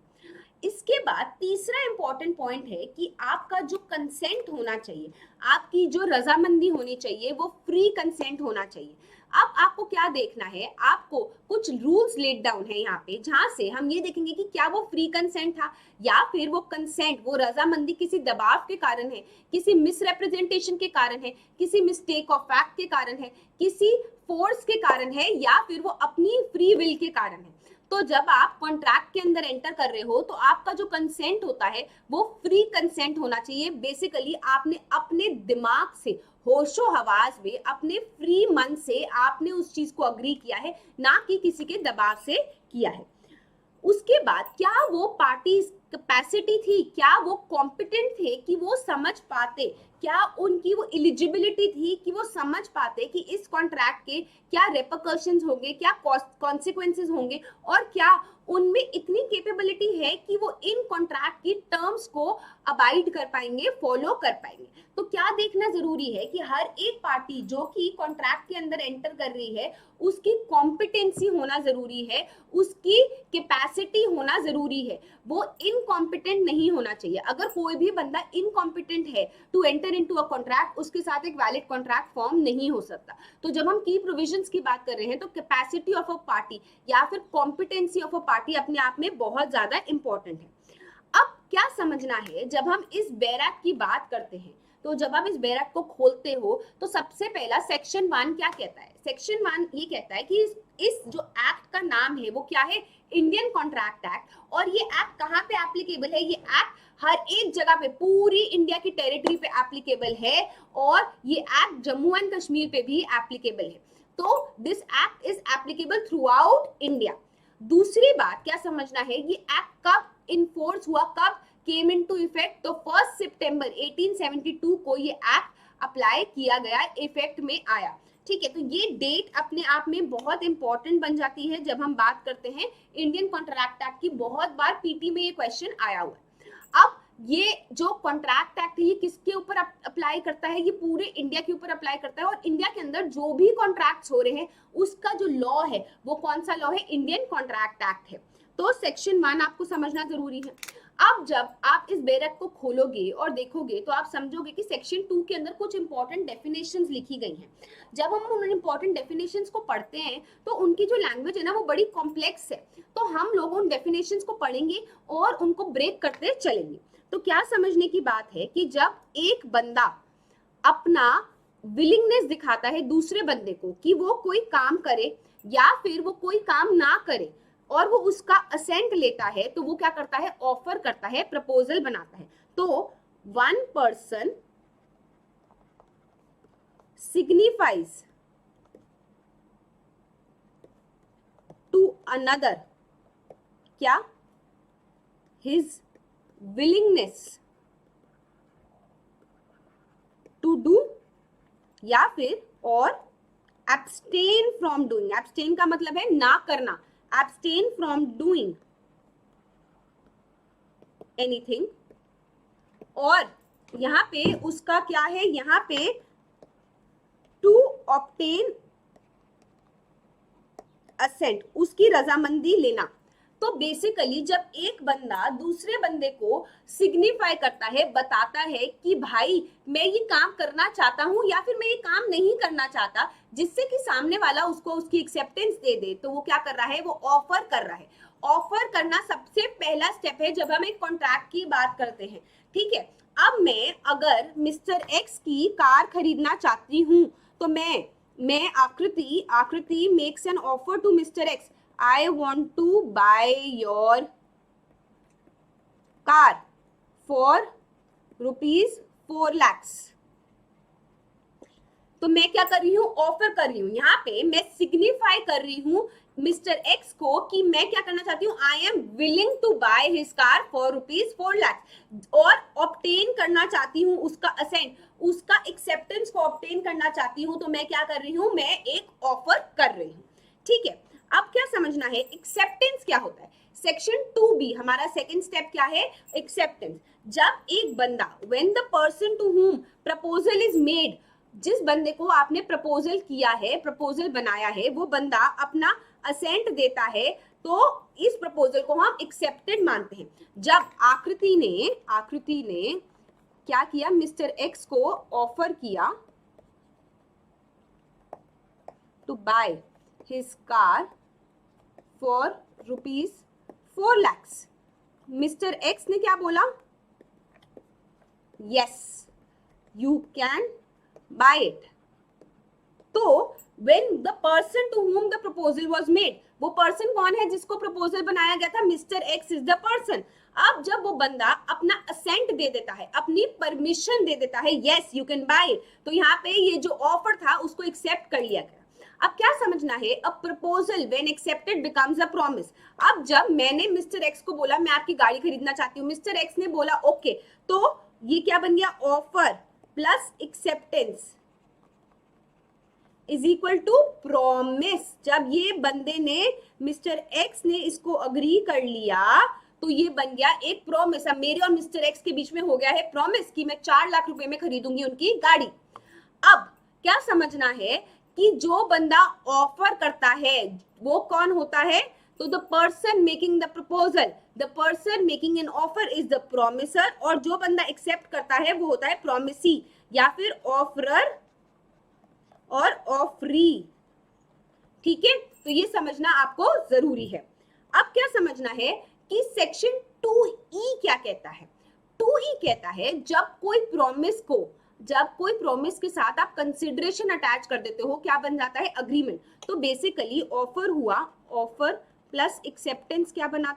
इसके बाद तीसरा इंपॉर्टेंट पॉइंट है कि आपका जो कंसेंट होना चाहिए, आपकी जो रजामंदी होनी चाहिए, वो फ्री कंसेंट होना चाहिए। अब आपको क्या देखना है, आपको कुछ रूल्स लेट डाउन है यहाँ पे, जहां से हम ये देखेंगे कि क्या वो फ्री कंसेंट था या फिर वो कंसेंट, वो रजामंदी किसी दबाव के कारण है, किसी मिसरिप्रेजेंटेशन के कारण है, किसी मिस्टेक ऑफ फैक्ट के कारण है, किसी फोर्स के कारण है, या फिर वो अपनी फ्री विल के कारण है। तो जब आप कॉन्ट्रैक्ट के अंदर एंटर कर रहे हो तो आपका जो कंसेंट होता है वो फ्री कंसेंट होना चाहिए। बेसिकली आपने अपने दिमाग से, होशो हवास में, अपने फ्री मन से आपने उस चीज को अग्री किया है, ना कि किसी के दबाव से किया है। उसके बाद क्या वो पार्टी कैपेसिटी थी, क्या वो कॉम्पिटेंट थे कि वो समझ पाते, क्या उनकी वो एलिजिबिलिटी थी कि वो समझ पाते कि इस कॉन्ट्रैक्ट के क्या रेपरकशंस होंगे, क्या कॉन्सिक्वेंसेस होंगे, और क्या उनमें इतनी कैपेबिलिटी है कि वो इन कॉन्ट्रैक्ट की टर्म्स को अबाइड कर पाएंगे, फॉलो कर पाएंगे। तो क्या देखना जरूरी है कि हर एक पार्टी जो कि कॉन्ट्रैक्ट के अंदर एंटर कर रही है उसकी कॉम्पिटेंसी होना जरूरी है, उसकी कैपेसिटी होना जरूरी है, वो इनकॉम्पिटेंट नहीं होना चाहिए। अगर कोई भी बंदा इनकॉम्पिटेंट है to enter into a contract, उसके साथ एक वैलिड कॉन्ट्रैक्ट फॉर्म नहीं हो सकता। तो जब हम की प्रोविजंस की बात कर रहे हैं तो कैपेसिटी ऑफ अ पार्टी या फिर कॉम्पिटेंसी ऑफ अ पार्टी अपने आप में बहुत ज्यादा इंपॉर्टेंट है। अब क्या समझना है, जब हम इस बैरक की बात करते हैं तो जब आप इस बैरक को खोलते हो तो सबसे पहला सेक्शन 1 क्या कहता है, सेक्शन 1 ये कहता है कि इस जो एक्ट का नाम है वो क्या है, इंडियन कॉन्ट्रैक्ट एक्ट। और ये एक्ट कहाँ पे एप्लीकेबल है, ये एक्ट हर एक जगह पे पूरी इंडिया की टेरिटरी पे एप्लीकेबल है, और ये एक्ट जम्मू एंड कश्मीर पे भी एप्लीकेबल है। तो this act is applicable through out India. दूसरी बात क्या समझना है, ये एक्ट कब इन्फोर्स हुआ, कब केम इनटू इफेक्ट, तो 1 सितंबर 1872 को ये एक्ट अप्लाई किया गया, इफेक्ट में आया। ठीक है, तो ये डेट अपने आप में बहुत इंपॉर्टेंट बन जाती है जब हम बात करते हैं इंडियन कॉन्ट्रैक्ट एक्ट की। बहुत बार पीटी में ये क्वेश्चन आया हुआ है। अब ये जो कॉन्ट्रैक्ट एक्ट है ये किसके ऊपर अप्लाई करता है, ये पूरे इंडिया के ऊपर अप्लाई करता है, और इंडिया के अंदर जो भी कॉन्ट्रैक्ट्स हो रहे हैं उसका जो लॉ है वो कौन सा लॉ है, इंडियन कॉन्ट्रैक्ट एक्ट है। तो सेक्शन 1 आपको समझना जरूरी है। अब जब आप इस बैरक को खोलोगे और देखोगे तो आप समझोगे कि सेक्शन 2 के अंदर कुछ इंपॉर्टेंट डेफिनेशंस लिखी गई हैं। जब हम उन इंपॉर्टेंट डेफिनेशंस को पढ़ते हैं तो उनकी जो लैंग्वेज है ना वो बड़ी कॉम्प्लेक्स है, तो हम लोग उन डेफिनेशंस को पढ़ेंगे और उनको ब्रेक करते चलेंगे। तो क्या समझने की बात है कि जब एक बंदा अपना विलिंगनेस दिखाता है दूसरे बंदे को कि वो कोई काम करे या फिर वो कोई काम ना करे और वो उसका असेंट लेता है, तो वो क्या करता है, ऑफर करता है, प्रपोजल बनाता है। तो one person signifies to another क्या, हिज विलिंगनेस टू डू या फिर और एब्सटेन फ्रॉम डूइंग। एब्सटेन का मतलब है ना करना, एब्सटेन फ्रॉम डूइंग एनीथिंग। और यहां पे उसका क्या है, यहां पे टू ऑब्टेन असेंट, उसकी रजामंदी लेना। तो बेसिकली जब एक बंदा दूसरे बंदे को सिग्निफाई करता है, बताता है कि भाई मैं ये काम करना चाहता हूं या फिर मैं ये काम नहीं करना चाहता, जिससे कि सामने वाला उसको उसकी एक्सेप्टेंस दे दे, तो वो क्या कर रहा है, वो ऑफर कर रहा है। ऑफर करना सबसे पहला स्टेप है जब हम एक कॉन्ट्रैक्ट की बात करते हैं, ठीक है। अब मैं अगर मिस्टर एक्स की कार खरीदना चाहती हूं तो मैं Akriti makes an offer to mister X, I want to buy your car for rupees 4 lakhs। तो मैं क्या कर रही हूँ, ऑफर कर रही हूँ। यहाँ पे मैं सिग्निफाई कर रही हूँ मिस्टर एक्स को कि मैं क्या करना चाहती हूँ, I am willing to buy his car for rupees 4 lakh और ऑब्टेन करना चाहती हूँ उसका असेंट, उसका एक्सेप्टेंस को ऑब्टेन करना चाहती हूँ। तो मैं क्या कर रही हूँ, मैं एक ऑफर कर रही हूँ, ठीक है। अब क्या समझना है, एक्सेप्टेंस क्या होता है। सेक्शन 2B हमारा सेकंड स्टेप क्या है, एक्सेप्टेंस। जब एक बंदा, when the person to whom proposal is made, जिस बंदे को आपने प्रपोजल किया है, प्रपोजल बनाया है, वो बंदा अपना असेंट देता है, तो इस प्रपोजल को हम एक्सेप्टेड मानते हैं। जब आकृति ने क्या किया, मिस्टर एक्स को ऑफर किया to buy his car for rupees 4 lakhs, Mr. X ने क्या बोला, yes you can buy it। तो when the person to whom the proposal was made, वो पर्सन कौन है जिसको प्रपोजल बनाया गया था, mister x is the person. अब जब वो बंदा अपना असेंट दे देता है, अपनी परमिशन दे देता है, yes you can buy it, तो यहाँ पे ये जो ऑफर था उसको एक्सेप्ट कर लिया गया। अब क्या समझना है, a proposal when accepted becomes a promise. अब जब मैंने मिस्टर एक्स को बोला मैं आपकी गाड़ी खरीदना चाहती हूँ, मिस्टर एक्स ने बोला ओके, तो ये क्या बन गया, offer plus acceptance is equal to promise. जब ये बंदे ने, मिस्टर एक्स ने इसको अग्री कर लिया तो ये बन गया एक प्रॉमिस। अब मेरे और मिस्टर एक्स के बीच में हो गया है प्रॉमिस कि मैं 4 लाख रुपए में खरीदूंगी उनकी गाड़ी। अब क्या समझना है कि जो बंदा ऑफर करता है वो कौन होता है, तो the person making the proposal, the person making an offer is the promiser, और जो बंदा एक्सेप्ट करता है वो होता है प्रॉमिसी या फिर ऑफरर और ऑफरी, ठीक है। तो ये समझना आपको जरूरी है। अब क्या समझना है कि सेक्शन 2E क्या कहता है। 2E कहता है जब कोई प्रॉमिस के साथ आप कंसिडरेशन अटैच कर देते हो, क्या बन जाता है, अग्रीमेंट। तो बेसिकली ऑफर हुआ, ऑफर प्लस एक्सेप्टेंस क्या बना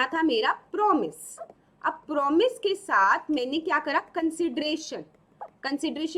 था मेरा प्रॉमिस। अब प्रॉमिस के साथ मैंने क्या करा, कंसिडरेशन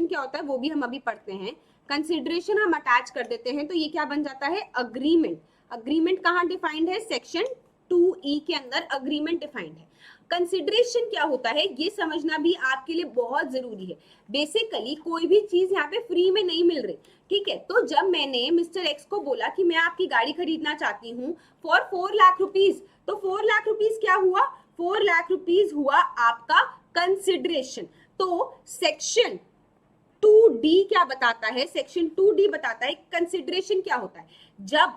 क्या होता है वो भी हम अभी पढ़ते हैं। कंसिडरेशन हम अटैच कर देते हैं तो ये क्या बन जाता है, अग्रीमेंट। अग्रीमेंट कहाँ डिफाइंड है, सेक्शन 2E के अंदर अग्रीमेंट डिफाइंड है। कंसिडरेशन क्या होता है ये समझना भी आपके लिए बहुत जरूरी है। बेसिकली कोई भी चीज यहाँ पे फ्री में नहीं मिल रही, ठीक है। तो जब मैंने मिस्टर एक्स को बोला कि मैं आपकी गाड़ी खरीदना चाहती हूँ फॉर 4 लाख रुपीज, तो 4 लाख रुपीज क्या हुआ, 4 लाख रुपीज हुआ आपका कंसिडरेशन। तो सेक्शन 2D क्या बताता है, सेक्शन 2D बताता है कंसिडरेशन क्या होता है। जब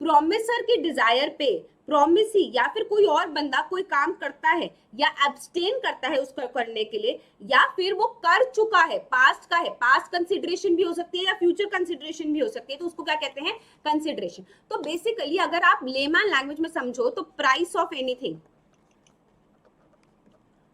प्रॉमिसर के डिजायर पे प्रॉमिसी या फिर कोई और बंदा कोई काम करता है या एब्सटेन करता है उसको करने के लिए, या फिर वो कर चुका है, पास्ट का है, पास्ट कंसिडरेशन भी हो सकती है या फ्यूचर कंसिडरेशन भी हो सकती है, तो उसको क्या कहते हैं, कंसिडरेशन। तो बेसिकली अगर आप लेमैन लैंग्वेज में समझो तो price of anything,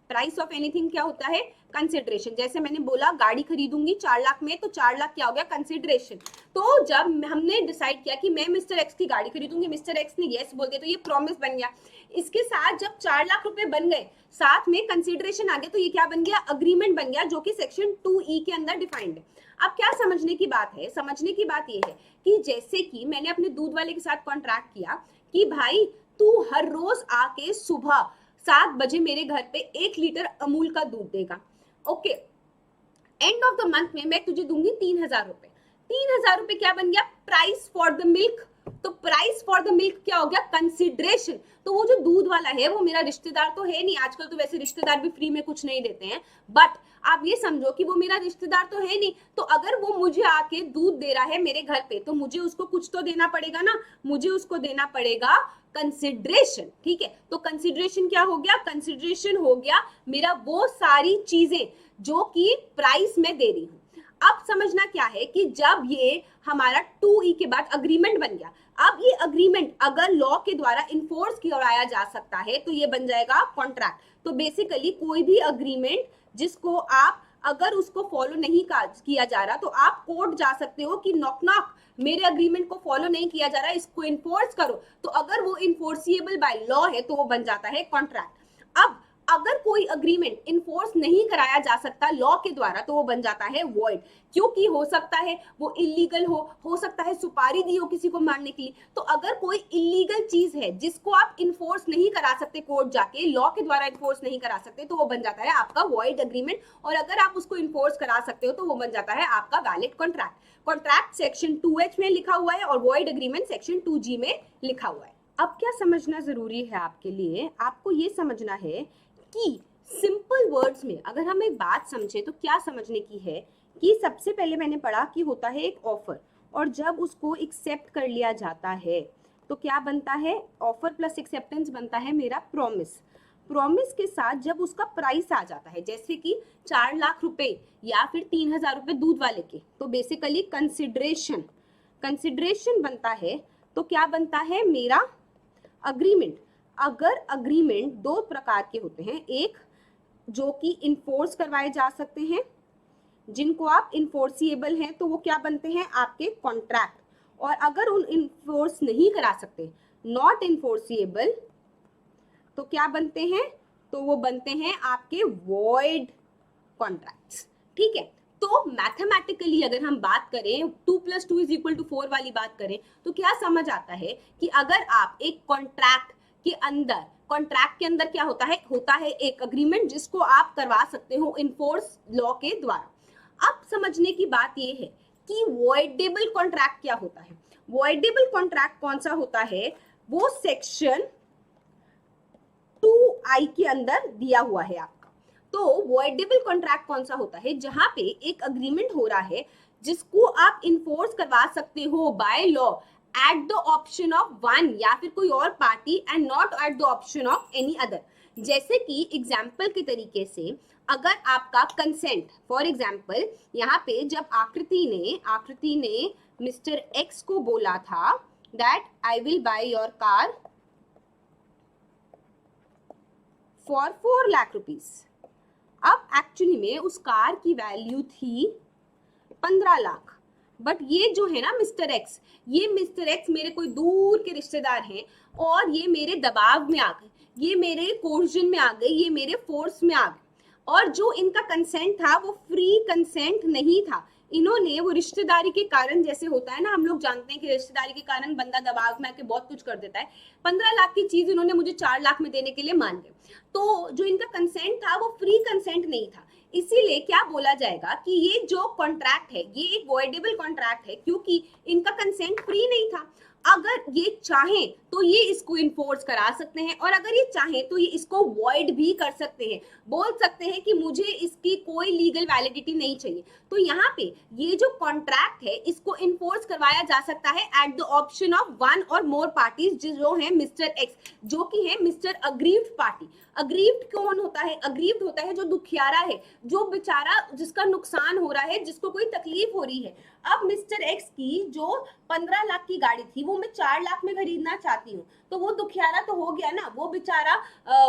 price of anything क्या होता है, कंसिडरेशन। जैसे मैंने बोला गाड़ी खरीदूंगी 4 लाख में, तो 4 लाख क्या हो गया, कंसिडरेशन। तो जब हमने डिसाइड किया कि मैं मिस्टर एक्स की गाड़ी खरीदूंगी, मिस्टर एक्स ने यस बोल दिया, तो ये प्रॉमिस बन गया। इसके साथ जब 4 लाख रुपए बन गए, साथ में कंसिडरेशन आ गया, तो ये क्या बन गया, अग्रीमेंट बन गया, जो कि सेक्शन 2E के अंदर डिफाइंड है। अब क्या समझने की बात है, समझने की बात ये है कि जैसे कि मैंने अपने दूध वाले के साथ कॉन्ट्रैक्ट किया कि भाई तू हर रोज आके सुबह 7 बजे मेरे घर पे 1 लीटर अमूल का दूध देगा, okay. End of the month में मैं तुझे दूंगी 3,000 रुपए। 3,000 रुपए क्या बन गया, प्राइस फॉर द मिल्क। तो प्राइस फॉर द मिल्क क्या हो गया, कंसिडरेशन। तो वो जो दूध वाला है वो मेरा रिश्तेदार तो है नहीं, आजकल तो वैसे रिश्तेदार भी फ्री में कुछ नहीं देते हैं, बट आप ये समझो कि वो मेरा रिश्तेदार तो है नहीं, तो अगर वो मुझे आके दूध दे रहा है मेरे घर पे, तो मुझे उसको कुछ तो देना पड़ेगा ना, मुझे उसको देना पड़ेगा कंसिडरेशन, ठीक है। तो कंसिडरेशन क्या हो गया, कंसिडरेशन हो गया मेरा वो सारी चीजें जो कि प्राइस में दे रही हूं। अब समझना क्या है कि जब ये हमारा 2E के बाद अग्रीमेंट बन गया, अब ये अग्रीमेंट अगर लॉ के द्वारा इन्फोर्स किया जा सकता है तो ये बन जाएगा कॉन्ट्रैक्ट। तो बेसिकली कोई भी अग्रीमेंट जिसको आप अगर उसको फॉलो नहीं किया जा रहा, तो आप कोर्ट जा सकते हो कि नॉक नॉक मेरे अग्रीमेंट को फॉलो नहीं किया जा रहा, इसको इन्फोर्स करो। तो अगर वो इन्फोर्सिएबल बाय लॉ है तो वो बन जाता है कॉन्ट्रैक्ट। अब अगर कोई अग्रीमेंट इन्फोर्स नहीं कराया जा सकता लॉ के द्वारा, तो वो बन जाता है वॉइड, क्योंकि हो सकता है वो इलीगल हो सकता है सुपारी दी हो किसी को मारने के लिए। तो अगर कोई इलीगल चीज है जिसको आप इन्फोर्स नहीं करा सकते, कोर्ट जाके लॉ के द्वारा इन्फोर्स नहीं करा सकते, तो वो बन जाता है आपका वॉइड अग्रीमेंट। और अगर आप उसको इन्फोर्स करा सकते हो तो वो बन जाता है आपका valid contract. Contract section 2H में लिखा हुआ है और वॉइड अग्रीमेंट सेक्शन 2G में लिखा हुआ है। अब क्या समझना जरूरी है आपके लिए, आपको ये समझना है कि सिंपल वर्ड्स में अगर हम एक बात समझे तो क्या समझने की है कि सबसे पहले मैंने पढ़ा कि होता है एक ऑफर, और जब उसको एक्सेप्ट कर लिया जाता है तो क्या बनता है, ऑफर प्लस एक्सेप्टेंस बनता है मेरा प्रॉमिस। प्रॉमिस के साथ जब उसका प्राइस आ जाता है, जैसे कि 4 लाख रुपए या फिर 3,000 रुपए दूध वाले के, तो बेसिकली कंसिडरेशन, कंसिडरेशन बनता है। तो क्या बनता है मेरा अग्रीमेंट। अगर अग्रीमेंट 2 प्रकार के होते हैं, एक जो कि इन्फोर्स करवाए जा सकते हैं, जिनको आप इन्फोर्सिएबल हैं, तो वो क्या बनते हैं आपके कॉन्ट्रैक्ट। और अगर उन इन्फोर्स नहीं करा सकते, नॉट इन्फोर्सिएबल, तो क्या बनते हैं, तो वो बनते हैं आपके वॉइड कॉन्ट्रैक्ट्स, ठीक है। तो मैथमेटिकली अगर हम बात करें 2 + 2 = 4 वाली बात करें, तो क्या समझ आता है कि अगर आप एक कॉन्ट्रैक्ट के अंदर, कॉन्ट्रैक्ट के अंदर क्या होता है एक अग्रीमेंट जिसको आप करवा सकते हो इन्फोर्स लॉ के द्वारा। अब समझने की बात ये है कि वॉइडेबल कॉन्ट्रैक्ट क्या होता है। वॉइडेबल कॉन्ट्रैक्ट कौन सा होता है, वो सेक्शन 2I के अंदर दिया हुआ है आपका। तो वॉइडेबल कॉन्ट्रैक्ट कौन सा होता है, जहां पे एक अग्रीमेंट हो रहा है जिसको आप इन्फोर्स करवा सकते हो by law at the option of one या फिर कोई और party and not at the option of any other. जैसे कि एग्जाम्पल के तरीके से अगर आपका कंसेंट, फॉर एग्जाम्पल यहाँ पे जब आकृति ने मिस्टर एक्स को बोला था that I will by your car for 4 lakh rupees. अब एक्चुअली में उस कार की वैल्यू थी 15 लाख, बट ये जो है ना मिस्टर एक्स, ये मिस्टर एक्स मेरे कोई दूर के रिश्तेदार हैं और ये मेरे दबाव में आ गए, ये मेरे कोर्जन में आ गए, ये मेरे फोर्स में आ गए। और जो इनका कंसेंट था वो फ्री कंसेंट नहीं था, इन्होंने वो रिश्तेदारी के कारण, जैसे होता है ना, हम लोग जानते हैं कि रिश्तेदारी के कारण बंदा दबाव में आके बहुत कुछ कर देता है। 15 लाख की चीज इन्होंने मुझे 4 लाख में देने के लिए मान गए, तो जो इनका कंसेंट था वो फ्री कंसेंट नहीं था। इसीलिए क्या बोला जाएगा कि ये जो कॉन्ट्रैक्ट है ये एक वॉइडेबल कॉन्ट्रैक्ट है, क्योंकि इनका कंसेंट फ्री नहीं था। अगर ये चाहें तो ये इसको इन्फोर्स करा सकते हैं, और अगर ये चाहें तो ये इसको वॉइड भी कर सकते हैं, बोल सकते हैं कि मुझे इसकी कोई लीगल वैलिडिटी नहीं चाहिए। तो यहाँ पे ये जो कॉन्ट्रैक्ट है इसको इन्फोर्स करवाया जा सकता है at the option of one और मोर पार्टीज, जो है मिस्टर एक्स, जो कि है मिस्टर अग्रीव्ड पार्टी। अग्रीव्ड कौन होता है? अग्रीव्ड होता है जो दुखियारा है, जो बेचारा जिसका नुकसान हो रहा है, जिसको कोई तकलीफ हो रही है। अब मिस्टर एक्स की जो 15 लाख की गाड़ी थी वो मैं 4 लाख में खरीदना चाहती हूँ, तो वो दुखियारा तो हो गया ना, वो बेचारा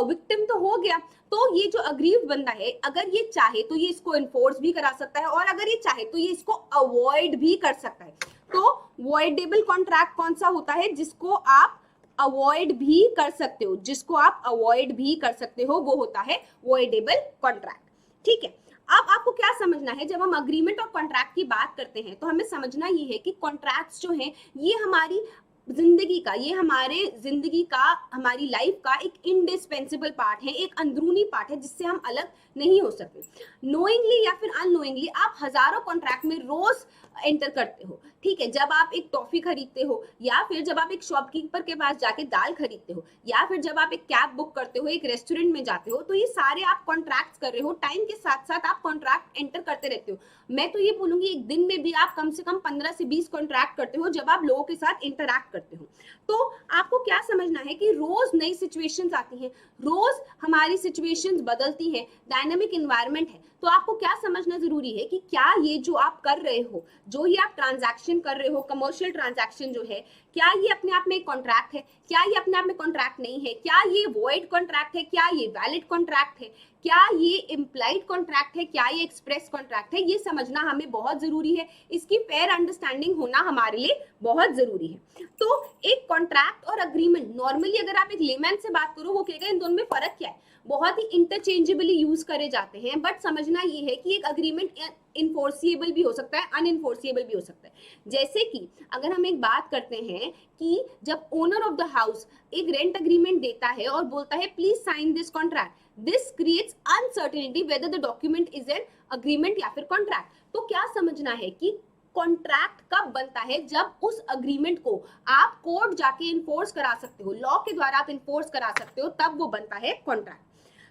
विक्टिम तो हो गया। तो ये जो अग्रीव्ड बंदा है, अगर ये चाहे तो ये इसको इन्फोर्स भी करा सकता है, और अगर ये चाहे तो ये इसको अवॉइड भी कर सकता है। तो वॉइडेबल कॉन्ट्रैक्ट कौन सा होता है? जिसको आप अवॉइड भी कर सकते हो, जिसको आप अवॉइड भी कर सकते हो, वो होता है वॉइडेबल कॉन्ट्रैक्ट। ठीक है, अब आपको क्या समझना है, जब हम अग्रीमेंट और कॉन्ट्रैक्ट की बात करते हैं तो हमें समझना ये है कि कॉन्ट्रैक्ट्स जो हैं ये हमारी जिंदगी का, ये हमारे जिंदगी का, हमारी लाइफ का एक इंडिस्पेंसिबल पार्ट है, एक अंदरूनी पार्ट है जिससे हम अलग नहीं हो सकते। नोइंगली या फिर अननोइंगली आप हजारों कॉन्ट्रैक्ट में रोज एंटर करते हो। ठीक है, जब आप एक टॉफी खरीदते हो, या फिर जब आप एक शॉपकीपर के पास जाके दाल खरीदते हो, या फिर जब आप एक कैब बुक करते हो, एक रेस्टोरेंट में जाते हो, तो ये सारे आप कॉन्ट्रैक्ट कर रहे हो। टाइम के साथ साथ आप कॉन्ट्रैक्ट एंटर करते रहते हो। मैं तो ये बोलूंगी एक दिन में भी आप कम से कम 15 से 20 कॉन्ट्रैक्ट करते हो जब आप लोगों के साथ इंटरैक्ट करते हो। तो आपको क्या समझना है कि रोज नई सिचुएशंस आती हैं, रोज हमारी सिचुएशंस बदलती हैं, डायनामिक एनवायरनमेंट है। तो आपको क्या समझना जरूरी है कि क्या ये जो आप कर रहे हो, जो ये आप ट्रांजैक्शन कर रहे हो, कमर्शियल ट्रांजैक्शन जो है, क्या ये अपने आप में एक कॉन्ट्रैक्ट है? क्या ये अपने आप में कॉन्ट्रैक्ट नहीं है? क्या ये वॉइड कॉन्ट्रैक्ट है? क्या ये वैलिड कॉन्ट्रैक्ट है? क्या ये इम्प्लाइड कॉन्ट्रैक्ट है? क्या ये एक्सप्रेस कॉन्ट्रैक्ट है? ये समझना हमें बहुत जरूरी है, इसकी फेयर अंडरस्टैंडिंग होना हमारे लिए बहुत जरूरी है। तो एक कॉन्ट्रैक्ट और अग्रीमेंट, नॉर्मली अगर आप एक लेमैन से बात करो वो कहेगा इन दोनों में फर्क क्या है, बहुत ही इंटरचेंजेबली यूज करे जाते हैं। बट समझना ये है कि एक अग्रीमेंट इनफोर्सिएबल भी हो सकता है, अनइनफोर्सिएबल भी हो सकता है। जैसे कि अगर हम एक बात करते हैं कि जब ओनर ऑफ द हाउस एक रेंट अग्रीमेंट देता है और बोलता है please sign this contract, this creates uncertainty whether the document is an agreement या फिर कॉन्ट्रैक्ट। तो क्या समझना है कि कॉन्ट्रैक्ट कब बनता है? जब उस अग्रीमेंट को आप कोर्ट जाके इन्फोर्स करा सकते हो, लॉ के द्वारा आप इन्फोर्स करा सकते हो, तब वो बनता है कॉन्ट्रैक्ट।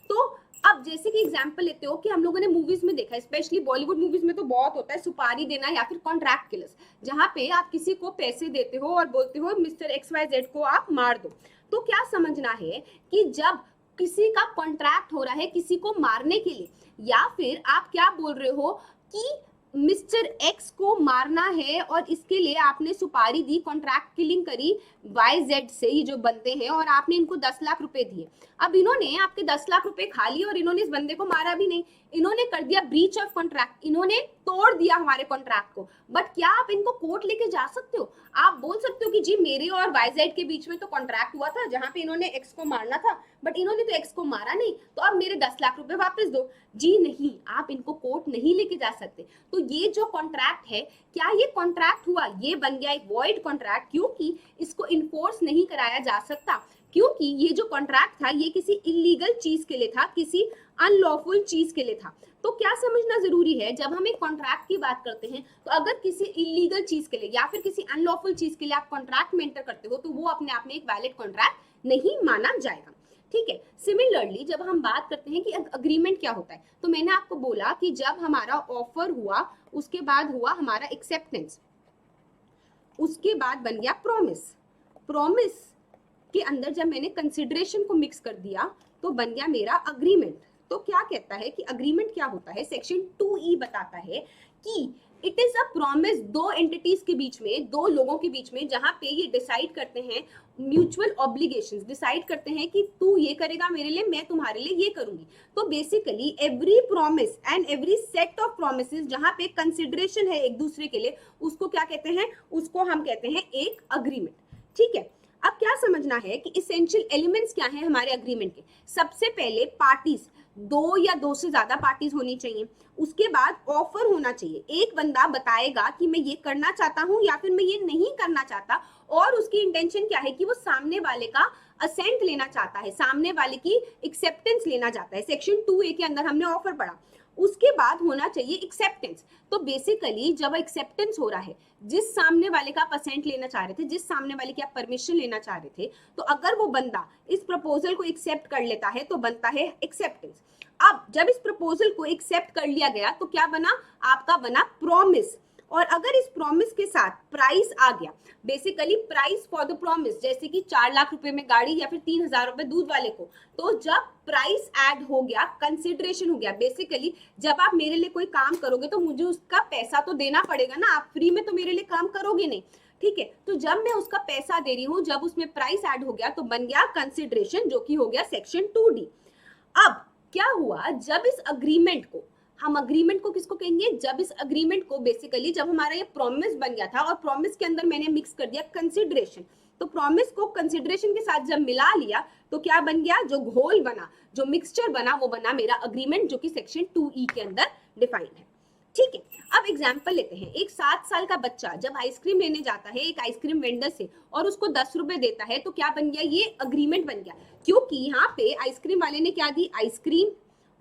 तो अब जैसे कि एग्जांपल लेते हो कि हम लोगों ने मूवीज में देखा है, स्पेशली बॉलीवुड मूवीज में तो बहुत होता है सुपारी देना या फिर कॉन्ट्रैक्ट किलर्स, जहां पे आप किसी को पैसे देते हो और बोलते हो मिस्टर XYZ को आप मार दो। तो क्या समझना है कि जब किसी का कॉन्ट्रैक्ट हो रहा है किसी को मारने के लिए, या फिर आप क्या बोल रहे हो कि मिस्टर एक्स को मारना है और इसके लिए आपने सुपारी दी, कॉन्ट्रैक्ट किलिंग करी YZ से, ये जो बंदे हैं, और आपने इनको 10 लाख रुपए दिए। अब इन्होंने आपके 10 लाख रुपए खा लिए और इन्होंने इस बंदे को मारा भी नहीं, इन्होंने कर दिया ब्रीच ऑफ कॉन्ट्रैक्ट, इन्होंने तोड़ दिया हमारे कॉन्ट्रैक्ट को। बट क्या आप इनको कोर्ट लेके जा सकते हो? आप बोल सकते हो कि जी मेरे और YZ के बीच में तो कॉन्ट्रैक्ट हुआ था जहां पे इन्होंने एक्स को मारना था, बट इन्होंने तो एक्स को मारा नहीं, तो अब मेरे 10 लाख रुपए वापस दो। जी नहीं, आप इनको कोर्ट नहीं लेके जा सकते। तो ये जो कॉन्ट्रैक्ट है, क्या ये कॉन्ट्रैक्ट हुआ? ये बन गया एक वॉइड कॉन्ट्रैक्ट, क्योंकि इसको इन्फोर्स नहीं कराया जा सकता, क्योंकि ये जो कॉन्ट्रैक्ट था ये किसी इलीगल चीज के लिए था, किसी अनलॉफुल चीज के लिए था। तो क्या समझना जरूरी है, जब हम एक कॉन्ट्रैक्ट की बात करते हैं तो अगर किसी इलीगल चीज के लिए या फिर किसी अनलॉफुल चीज के लिए आप कॉन्ट्रैक्ट में एंटर करते हो तो वो अपने आप में एक वैलिड कॉन्ट्रैक्ट नहीं माना जाएगा। ठीक है, सिमिलरली जब हम बात करते हैं कि अग्रीमेंट क्या होता है, तो मैंने आपको बोला कि जब हमारा ऑफर हुआ उसके बाद हुआ हमारा एक्सेप्टेंस, उसके बाद बन गया प्रॉमिस, प्रॉमिस के अंदर जब मैंने कंसिडरेशन को मिक्स कर दिया तो बन गया मेरा अग्रीमेंट। तो क्या कहता है कि अग्रीमेंट क्या होता है? सेक्शन 2E बताता है कि इट इज अ प्रॉमिस दो एंटिटीज के बीच में, दो लोगों के बीच में, जहां पे ये डिसाइड करते हैं म्यूचुअल ऑब्लिगेशंस, डिसाइड करते हैं कि तू ये करेगा मेरे लिए, मैं तुम्हारे लिए ये करूंगी। तो basically every promise and every set of promises जहां पे कंसिडरेशन है एक दूसरे के लिए, उसको क्या कहते हैं? उसको हम कहते हैं एक अग्रीमेंट। ठीक है, अब क्या समझना है कि इसेंशियल एलिमेंट्स क्या हैं हमारे अग्रीमेंट के? सबसे पहले पार्टीज, दो या दो से ज्यादा पार्टीज होनी चाहिए। उसके बाद ऑफर होना चाहिए, एक बंदा बताएगा कि मैं ये करना चाहता हूं या फिर मैं ये नहीं करना चाहता, और उसकी इंटेंशन क्या है कि वो सामने वाले का असेंट लेना चाहता है, सामने वाले की एक्सेप्टेंस लेना चाहता है। सेक्शन 2A के अंदर हमने ऑफर पढ़ा। उसके बाद होना चाहिए एक्सेप्टेंस। तो बेसिकली जब एक्सेप्टेंस हो रहा है, जिस सामने वाले का परसेंट लेना चाह रहे थे, जिस सामने वाले की आप परमिशन लेना चाह रहे थे, तो अगर वो बंदा इस प्रपोजल को एक्सेप्ट कर लेता है तो बनता है एक्सेप्टेंस। अब जब इस प्रपोजल को एक्सेप्ट कर लिया गया तो क्या बना, आपका बना प्रॉमिस। और अगर इस प्रॉमिस के साथ प्राइस आ गया, basically price for the promise, जैसे कि 4 लाख रुपए में गाड़ी या फिर 3,000 रुपए दूध वाले को, तो जब प्राइस ऐड हो गया, कंसिडरेशन हो गया, बेसिकली जब आप मेरे लिए कोई काम करोगे तो मुझे उसका पैसा तो देना पड़ेगा ना, आप फ्री में तो मेरे लिए काम करोगे नहीं, ठीक है। तो जब मैं उसका पैसा दे रही हूँ, जब उसमें प्राइस ऐड हो गया तो बन गया कंसिडरेशन, जो कि हो गया सेक्शन 2D। अब क्या हुआ, जब इस अग्रीमेंट को, हम अग्रीमेंट को किसको कहेंगे, जब इस अग्रीमेंट को बेसिकली जब हमारा ये प्रॉमिस बन गया था और प्रॉमिस के अंदर मैंने मिक्स कर दिया कंसिडरेशन, तो प्रॉमिस को कंसिडरेशन के साथ जब मिला लिया तो क्या बन गया, जो घोल बना, जो मिक्सचर बना, वो बना मेरा अग्रीमेंट, जो कि सेक्शन 2E के अंदर डिफाइन है, ठीक है। अब एग्जाम्पल लेते हैं, एक 7 साल का बच्चा जब आइसक्रीम लेने जाता है एक आइसक्रीम वेंडर से और उसको 10 रुपए देता है, तो क्या बन गया, ये अग्रीमेंट बन गया, क्योंकि यहाँ पे आइसक्रीम वाले ने क्या दी, आइसक्रीम,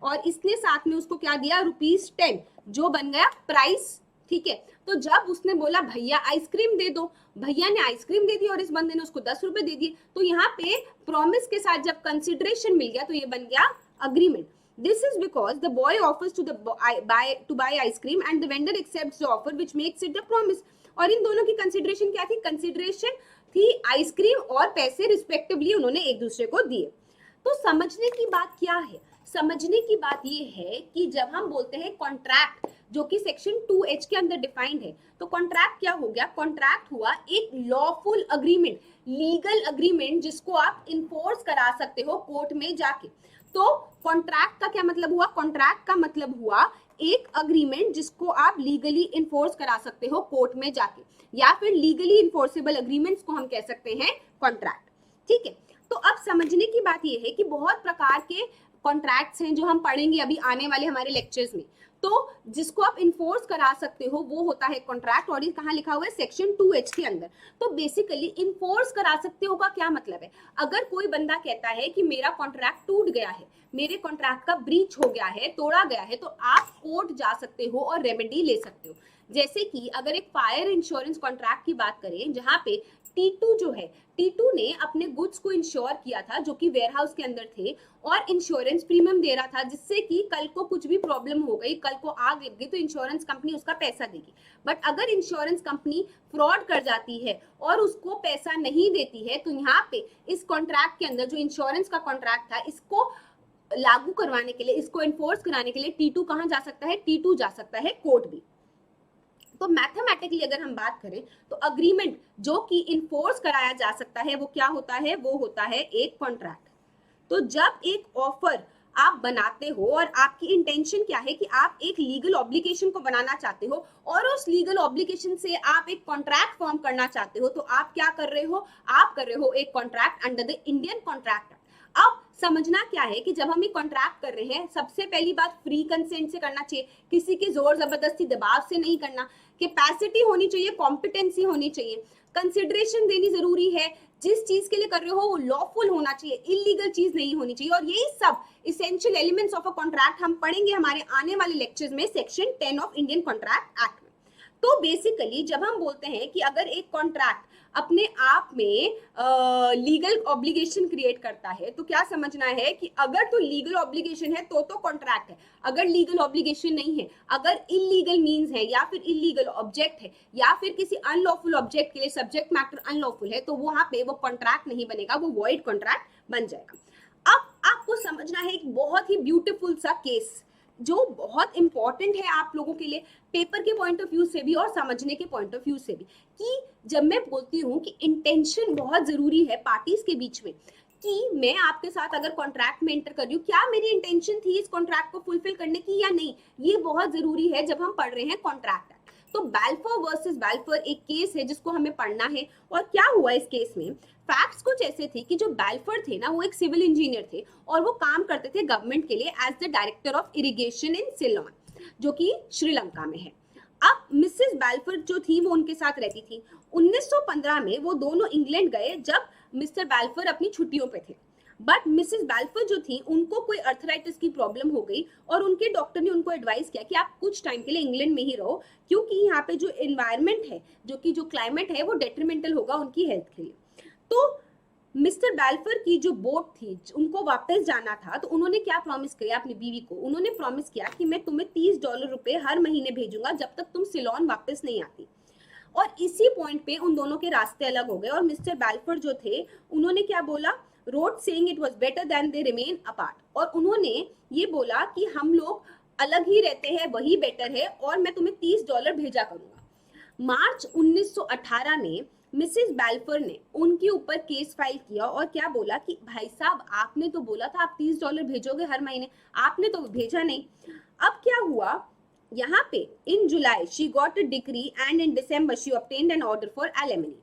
और इसने साथ में उसको क्या दिया, ₹10, जो बन गया प्राइस, ठीक है। तो जब उसने बोला भैया आइसक्रीम दे दो, भैया ने आइसक्रीम दे दी और इस बंदे ने उसको 10 रुपए दे दिए, तो यहाँ पे प्रॉमिस के साथ जब कंसिडरेशन मिल गया तो ये बन गया agreement. This is because the boy offers to buy ice cream and the vendor accepts the offer, which makes it the promise. और इन दोनों की कंसिडरेशन क्या थी, कंसिडरेशन थी आइसक्रीम और पैसे रिस्पेक्टिवली उन्होंने एक दूसरे को दिए। तो समझने की बात क्या है, समझने की बात ये है कि जब हम बोलते हैं कॉन्ट्रैक्ट, जो कि सेक्शन 2H के अंदर डिफाइंड है, तो कॉन्ट्रैक्ट क्या हो गया, कॉन्ट्रैक्ट हुआ एक लॉफुल अग्रीमेंट, लीगल अग्रीमेंट, जिसको आप इन्फोर्स करा सकते हो कोर्ट में जाके। तो कॉन्ट्रैक्ट का क्या मतलब हुआ, कॉन्ट्रैक्ट का मतलब हुआ एक अग्रीमेंट जिसको आप लीगली इन्फोर्स करा सकते हो कोर्ट में जाके, या फिर लीगली इन्फोर्सेबल अग्रीमेंट्स को हम कह सकते हैं कॉन्ट्रैक्ट, ठीक है। तो अब समझने की बात यह है कि बहुत प्रकार के कॉन्ट्रैक्ट्स हैं जो हम पढ़ेंगे अभी आने वाले हमारे लेक्चर्स में, तो जिसको आप इन्फोर्स करा सकते हो वो होता है कॉन्ट्रैक्ट, और ये कहाँ लिखा हुआ है, सेक्शन 2H के अंदर। तो बेसिकली इन्फोर्स करा सकते हो का क्या मतलब है, अगर कोई बंदा कहता है कि मेरा कॉन्ट्रैक्ट टूट गया है, मेरे कॉन्ट्रैक्ट का ब्रीच हो गया है, तोड़ा गया है, तो आप कोर्ट जा सकते हो और रेमेडी ले सकते हो। जैसे कि अगर एक फायर इंश्योरेंस कॉन्ट्रैक्ट की बात करें, जहां पे T2 जो है, T2 ने अपने गुड्स को इंश्योर किया था जो कि वेयरहाउस के अंदर थे, और इंश्योरेंस प्रीमियम दे रहा था, जिससे कि कल को कुछ भी प्रॉब्लम हो गई, कल को आग लग गई, तो इंश्योरेंस कंपनी उसका पैसा देगी। बट अगर इंश्योरेंस कंपनी फ्रॉड कर जाती है और उसको पैसा नहीं देती है, तो यहाँ पे इस कॉन्ट्रैक्ट के अंदर जो इंश्योरेंस का कॉन्ट्रैक्ट था, इसको लागू करवाने के लिए, इसको एनफोर्स कराने के लिए T2 कहाँ जा सकता है, T2 जा सकता है कोर्ट भी। तो मैथमेटिकली अगर हम बात करें तो अग्रीमेंट जो कि इन्फोर्स कराया जा सकता है वो क्या होता है, वो होता है एक कॉन्ट्रैक्ट। तो जब एक ऑफर आप बनाते हो और आपकी इंटेंशन क्या है कि आप एक लीगल ऑब्लिगेशन को बनाना चाहते हो और उस लीगल ऑब्लिगेशन से आप एक कॉन्ट्रैक्ट फॉर्म करना चाहते हो, तो आप क्या कर रहे हो, आप कर रहे हो एक contract under the Indian contract. अब समझना क्या है कि जब हम ये कॉन्ट्रैक्ट कर रहे हैं, सबसे पहली बात फ्री कंसेंट से करना चाहिए, किसी के जोर जबरदस्ती दबाव से नहीं करना, कैपेसिटी होनी चाहिए, कॉम्पिटेंसी होनी चाहिए, कंसिडरेशन देनी जरूरी है, जिस चीज के लिए कर रहे हो वो लॉफुल होना चाहिए, इलीगल चीज नहीं होनी चाहिए। और यही सब essential elements of a contract हम पढ़ेंगे हमारे आने वाले लेक्चर्स में section 10 of Indian contract act में। तो बेसिकली जब हम बोलते हैं कि अगर एक कॉन्ट्रैक्ट अपने आप में लीगल ऑब्लिगेशन क्रिएट करता है, तो क्या समझना है कि अगर तो लीगल ऑब्लिगेशन है तो कॉन्ट्रैक्ट है, अगर लीगल ऑब्लिगेशन नहीं है, अगर इलीगल मीन्स है या फिर इलीगल ऑब्जेक्ट है या फिर किसी अनलॉफुल ऑब्जेक्ट के लिए सब्जेक्ट मैटर अनलॉफुल है, तो वहां पे वो कॉन्ट्रैक्ट नहीं बनेगा, वो वॉइड कॉन्ट्रैक्ट बन जाएगा। अब आपको समझना है एक बहुत ही ब्यूटीफुल सा केस जो बहुत इंपॉर्टेंट है आप लोगों के लिए, पेपर के पॉइंट ऑफ व्यू से भी और समझने के पॉइंट ऑफ व्यू से भी, कि जब मैं बोलती हूँ कि इंटेंशन बहुत जरूरी है पार्टीज के बीच में, कि मैं आपके साथ अगर कॉन्ट्रैक्ट में एंटर कर रही हूँ, क्या मेरी इंटेंशन थी इस कॉन्ट्रैक्ट को फुलफिल करने की या नहीं, ये बहुत जरूरी है जब हम पढ़ रहे हैं कॉन्ट्रैक्ट। तो बाल्फोर वर्सेस बाल्फोर एक केस है जिसको हमें पढ़ना है। और क्या हुआ इस केस में, फैक्ट्स कुछ ऐसे थे कि जो बाल्फोर थे ना, वो एक सिविल इंजीनियर थे और वो काम करते थे गवर्नमेंट के लिए as the director of irrigation in Ceylon, जो कि श्रीलंका में है। अब मिसेस बाल्फोर जो थी वो उनके साथ रहती थी। 1915 में वो दोनों इंग्लैंड गए जब मिस्टर बाल्फोर अपनी छुट्टियों पे थे। बट मिसेस बैल्फर जो थी उनको कोई अर्थराइटिस की प्रॉब्लम हो गई और उनके डॉक्टर ने उनको एडवाइस किया कि आप कुछ टाइम के लिए इंग्लैंड में ही रहो, क्योंकि यहाँ पे जो एनवायरनमेंट है, जो क्लाइमेट है, वो डेट्रीमेंटल होगा उनकी हेल्थ के लिए। तो मिस्टर बैल्फर की जो बोट थी, उनको वापस जाना था, तो उन्होंने क्या प्रॉमिस किया अपनी बीवी को? उन्होंने प्रॉमिस किया कि मैं तुम्हें $30 हर महीने भेजूंगा जब तक तुम सिलोन वापस नहीं आती। और इसी पॉइंट पे उन दोनों के रास्ते अलग हो गए और मिस्टर बैल्फर जो थे उन्होंने क्या बोला? Wrote saying it was better than they remain apart. और उन्होंने ये बोला कि हम लोग अलग ही रहते हैं, वही बेटर है, और मैं तुम्हें $30 भेजा करूंगा। मार्च 1918 में मिसेस बैल्फर ने उनके ऊपर केस फाइल किया और क्या बोला कि भाई साहब, आपने तो बोला था आप $30 भेजोगे हर महीने, आपने तो भेजा नहीं। अब क्या हुआ यहाँ पे? In July she got a degree and in December she obtained an order for alimony.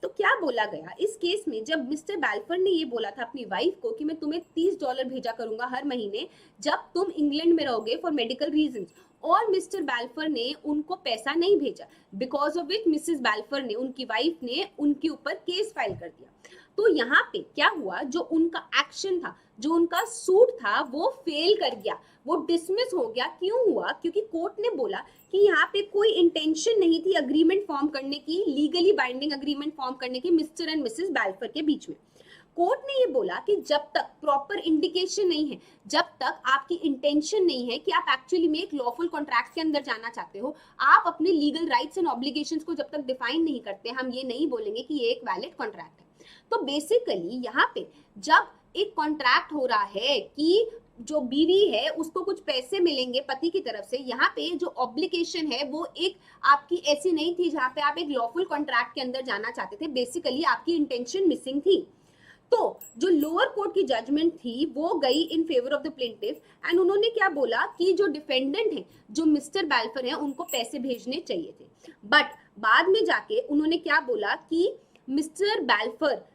तो क्या बोला गया इस केस में? जब मिस्टर बैल्फर ने ये बोला था अपनी वाइफ को कि मैं तुम्हें $30 भेजा करूंगा हर महीने जब तुम इंग्लैंड में रहोगे फॉर मेडिकल रीजंस, और मिस्टर बैल्फर ने उनको पैसा नहीं भेजा, because of which Mrs Balfour ने, उनकी वाइफ ने, उनके ऊपर केस फाइल कर दिया। तो यहाँ पे क्या हुआ? जो उनका एक्शन था, जो उनका सूट था, वो फेल कर गया, वो डिसमिस हो गया। क्यों हुआ? क्योंकि कोर्ट ने बोला कि यहाँ पे कोई इंटेंशन नहीं थी अग्रीमेंट फॉर्म करने की, लीगली बाइंडिंग अग्रीमेंट फॉर्म करने की मिस्टर एंड मिसेस बैल्फर के बीच में। कोर्ट ने ये बोला कि जब तक प्रॉपर इंडिकेशन नहीं है, जब तक आपकी इंटेंशन नहीं है कि आप एक्चुअली में एक लॉफुल कॉन्ट्रैक्ट के अंदर जाना चाहते हो, आप अपने लीगल राइट्स एंड ऑब्लिगेशंस को जब तक डिफाइन नहीं करते, हम ये नहीं बोलेंगे कि ये एक वैलिड कॉन्ट्रैक्ट है। तो बेसिकली यहाँ पे जब एक कॉन्ट्रैक्ट हो रहा है कि जो बीवी है उसको कुछ पैसे मिलेंगे पति की तरफ से, यहाँ पे जो ऑब्लिगेशन है वो एक आपकी ऐसी नहीं थी जहाँ पे आप एक लॉफुल कॉन्ट्रैक्ट के अंदर जाना चाहते थे, बेसिकली आपकी इंटेंशन मिसिंग थी। तो जो लोअर कोर्ट की जजमेंट थी वो गई in favour of the plaintiff, and उन्होंने क्या बोला कि जो डिफेंडेंट है, जो मिस्टर बैल्फर है, उनको पैसे भेजने चाहिए थे। बट बाद में जाके उन्होंने क्या बोला कि मिस्टर बैल्फर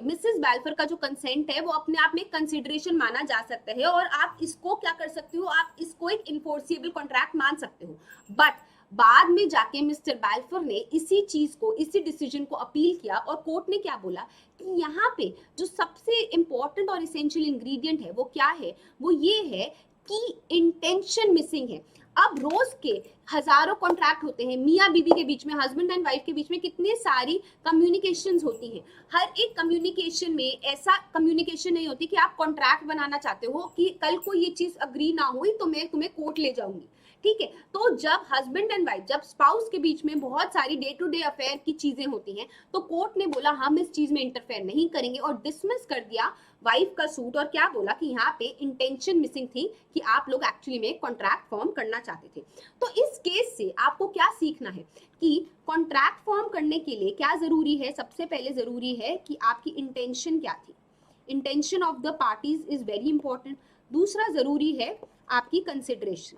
मिसेस बैल्फर का जो कंसेंट है वो अपने आप में कंसिडरेशन माना जा सकता है और आप इसको क्या कर सकते हो, आप इसको एक इन्फोर्सिबल कॉन्ट्रैक्ट मान सकते हो। बट बाद में जाके मिस्टर बैल्फर ने इसी चीज को, इसी डिसीजन को अपील किया और कोर्ट ने क्या बोला कि यहाँ पे जो सबसे इंपॉर्टेंट और इसेंशियल इंग्रेडिएंट है वो क्या है? वो ये है कि इंटेंशन मिसिंग है। अब रोज के हजारों कॉन्ट्रैक्ट होते हैं मियाँ बीवी के बीच में, हस्बैंड एंड वाइफ के बीच में कितने सारी कम्युनिकेशंस होती हैं। हर एक कम्युनिकेशन में ऐसा कम्युनिकेशन नहीं होती कि आप कॉन्ट्रैक्ट बनाना चाहते हो कि कल को ये चीज अग्री ना हुई तो मैं तुम्हें कोर्ट ले जाऊंगी, ठीक है। तो जब हस्बैंड एंड वाइफ, जब स्पाउस के बीच में बहुत सारी डे टू डे अफेयर की चीजें होती हैं, तो कोर्ट ने बोला हम इस चीज में इंटरफेयर नहीं करेंगे और डिसमिस कर दिया वाइफ का सूट, और क्या बोला कि यहाँ पे इंटेंशन मिसिंग थी कि आप लोग एक्चुअली में कॉन्ट्रैक्ट फॉर्म करना चाहते थे। तो इस केस से आपको क्या सीखना है कि कॉन्ट्रैक्ट फॉर्म करने के लिए क्या जरूरी है? सबसे पहले जरूरी है कि आपकी इंटेंशन क्या थी। Intention of the parties is very important. दूसरा जरूरी है आपकी कंसिडरेशन,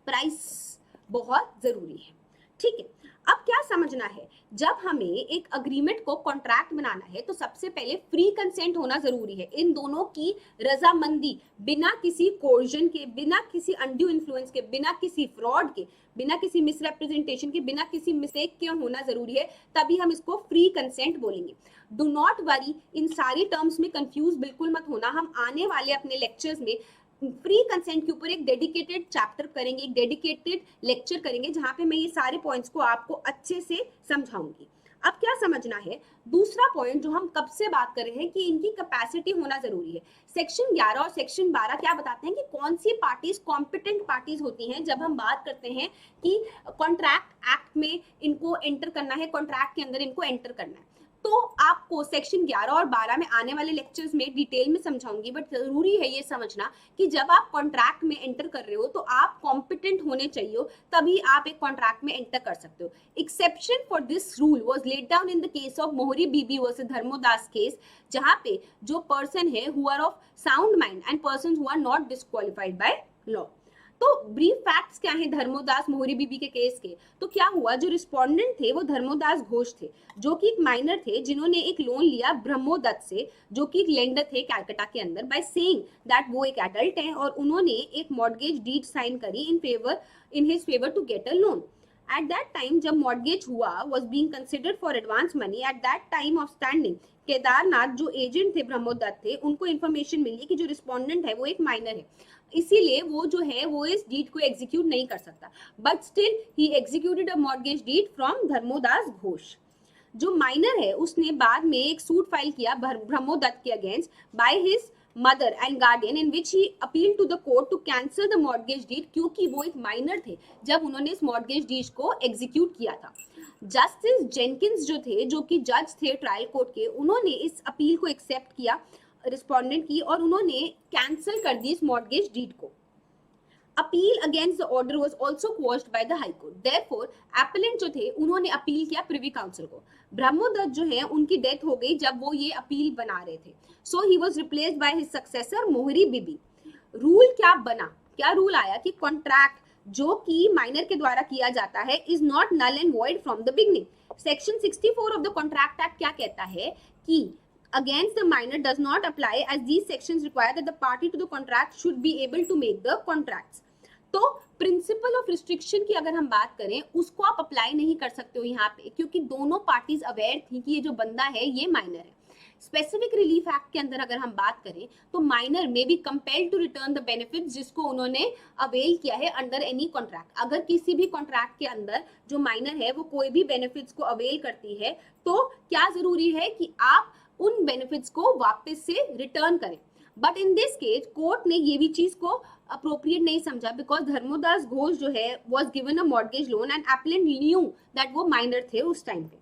प्राइस बहुत जरूरी है, ठीक है। अब क्या समझना है? जब हमें एक अग्रीमेंट को कॉन्ट्रैक्ट बनाना है तो सबसे पहले फ्री कंसेंट होना जरूरी है, इन दोनों की रजामंदी, बिना किसी कोर्जन के, बिना किसी अनड्यू इन्फ्लुएंस के, बिना किसी फ्रॉड के, बिना किसी मिसरिप्रेजेंटेशन के, बिना किसी मिस्टेक के होना जरूरी है, तभी हम इसको फ्री कंसेंट बोलेंगे। डू नॉट वरी, इन सारी टर्म्स में कंफ्यूज बिल्कुल मत होना। हम आने वाले अपने लेक्चर्स में फ्री कंसेंट के ऊपर एक डेडिकेटेड चैप्टर करेंगे, एक डेडिकेटेड लेक्चर करेंगे जहां पे मैं ये सारे पॉइंट्स को आपको अच्छे से समझाऊंगी। अब क्या समझना है? दूसरा पॉइंट जो हम कब से बात कर रहे हैं कि इनकी कैपेसिटी होना जरूरी है। सेक्शन 11 और सेक्शन 12 क्या बताते हैं कि कौन सी पार्टीज कॉम्पिटेंट पार्टीज होती हैं जब हम बात करते हैं कि कॉन्ट्रैक्ट एक्ट में इनको एंटर करना है, कॉन्ट्रैक्ट के अंदर इनको एंटर करना है। तो आपको सेक्शन 11 और 12 में आने वाले लेक्चर्स में डिटेल में समझाऊंगी, बट जरूरी है ये समझना कि जब आप कॉन्ट्रैक्ट में एंटर कर रहे हो तो आप कॉम्पिटेंट होने चाहिए, तभी आप एक कॉन्ट्रैक्ट में एंटर कर सकते हो। Exception for this rule was laid down in the case of मोहरी बीबी वर्सेस धर्मोदास केस, जहां पे जो पर्सन है who are of sound mind and person who are not disqualified by law. तो ब्रीफ फैक्ट्स क्या हैं धर्मोदास मोहरी बीबी के केस के? तो क्या हुआ, जो रिस्पोंडेंट थे वो धर्मोदास घोष थे, जो कि एक माइनर थे, जिन्होंने एक लोन लिया ब्रह्मोदत्त से, जो कि एक लेंडर थे कैलकाटा के अंदर, बाय सेइंग दैट वो एक एडल्ट है, और उन्होंने एक मॉर्गेज डीड साइन करी in his favour to get a loan. At that time जब मॉर्गेज हुआ, was being considered for advance money at that time of standing, Kedarnath जो एजेंट थे ब्रह्मोदत्त थे, उनको इन्फॉर्मेशन मिली कि जो रिस्पोंडेंट है वो एक माइनर है, इसीलिए वो जो है वो इस डीड को एग्जीक्यूट नहीं कर सकता, but still he executed a mortgage deed from Dharmodas Ghosh. जो माइनर है उसने बाद में एक सूट फाइल किया ब्रह्मोदत्त के against by his mother and guardian, in which he appeal to the court to cancel the mortgage deed, क्योंकि वो एक माइनर थे जब उन्होंने इस मॉर्गेज डीड को एग्जीक्यूट किया था। जस्टिस जेनकिंस जो थे, जो कि जज थे ट्रायल कोर्ट के, उन्होंने इस अपील को एक्सेप्ट किया रिस्पोंडेंट की और उन्होंने कैंसिल कर दी इस मॉर्गेज डीड को। Appeal against the order was also quashed by the high court, therefore appellant जो थे उन्होंने अपील किया प्रिवी काउंसिल को। ब्रह्मोदत्त जो है उनकी डेथ हो गई जब वो ये अपील बना रहे थे, so he was replaced by his successor Mohari Bibi. Rule क्या बना, क्या रूल आया कि कॉन्ट्रैक्ट जो कि माइनर के द्वारा किया जाता है is not null and void from the beginning. Section 64 of the contract act क्या कहता है कि against the minor does not apply as these sections require that the party to the contract should be able to make the contracts। तो principle of restriction की अगर हम बात करें उसको आप अप्लाई नहीं कर सकते हो यहाँ पे, क्योंकि दोनों पार्टीज अवेयर थी कि ये जो बंदा है ये माइनर है। स्पेसिफिक रिलीफ एक्ट के अंदर अगर हम बात करें तो minor may be compelled to return the benefits जिसको उन्होंने अवेल किया है अंडर एनी कॉन्ट्रैक्ट। अगर किसी भी कॉन्ट्रैक्ट के अंदर जो माइनर है वो कोई भी बेनिफिट्स को अवेल करती है तो क्या जरूरी है कि आप उन बेनिफिट्स को वापस से रिटर्न करें। But in this case court ने ये भी चीज को अप्रोप्रिएट नहीं समझा, बिकॉज धर्मोदास घोष जो है was given a mortgage loan and appellant knew that वो माइनर थे उस टाइम पे।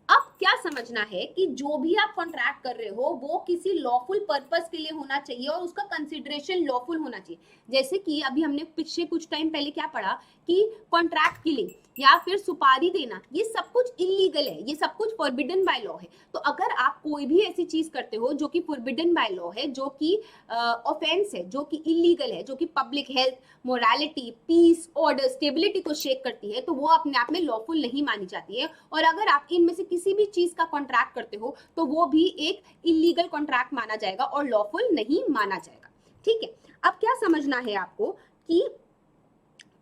अब क्या समझना है कि जो भी आप कॉन्ट्रैक्ट कर रहे हो वो किसी लॉफुल पर्पस के लिए होना चाहिए और उसका कंसिडरेशन लॉफुल होना चाहिए। जैसे कि अभी हमने पिछले कुछ टाइम पहले क्या पढ़ा कि कॉन्ट्रैक्ट किलिंग या फिर सुपारी देना ये सब कुछ इलीगल है, ये सब कुछ फॉरबिडन बाय लॉ है। तो अगर आप कोई भी ऐसी चीज करते हो जो कि फॉरबिडन बाय लॉ है, जो कि ऑफेंस है, जो कि इलीगल है, जो कि public health, morality, peace, order, stability को शेक करती है, तो वो अपने आप में लॉफुल नहीं मानी जाती है। और अगर आप इनमें से किसी भी चीज का कॉन्ट्रैक्ट करते हो तो वो भी एक इलीगल कॉन्ट्रैक्ट माना जाएगा और लॉफुल नहीं माना जाएगा। ठीक है, अब क्या समझना है आपको कि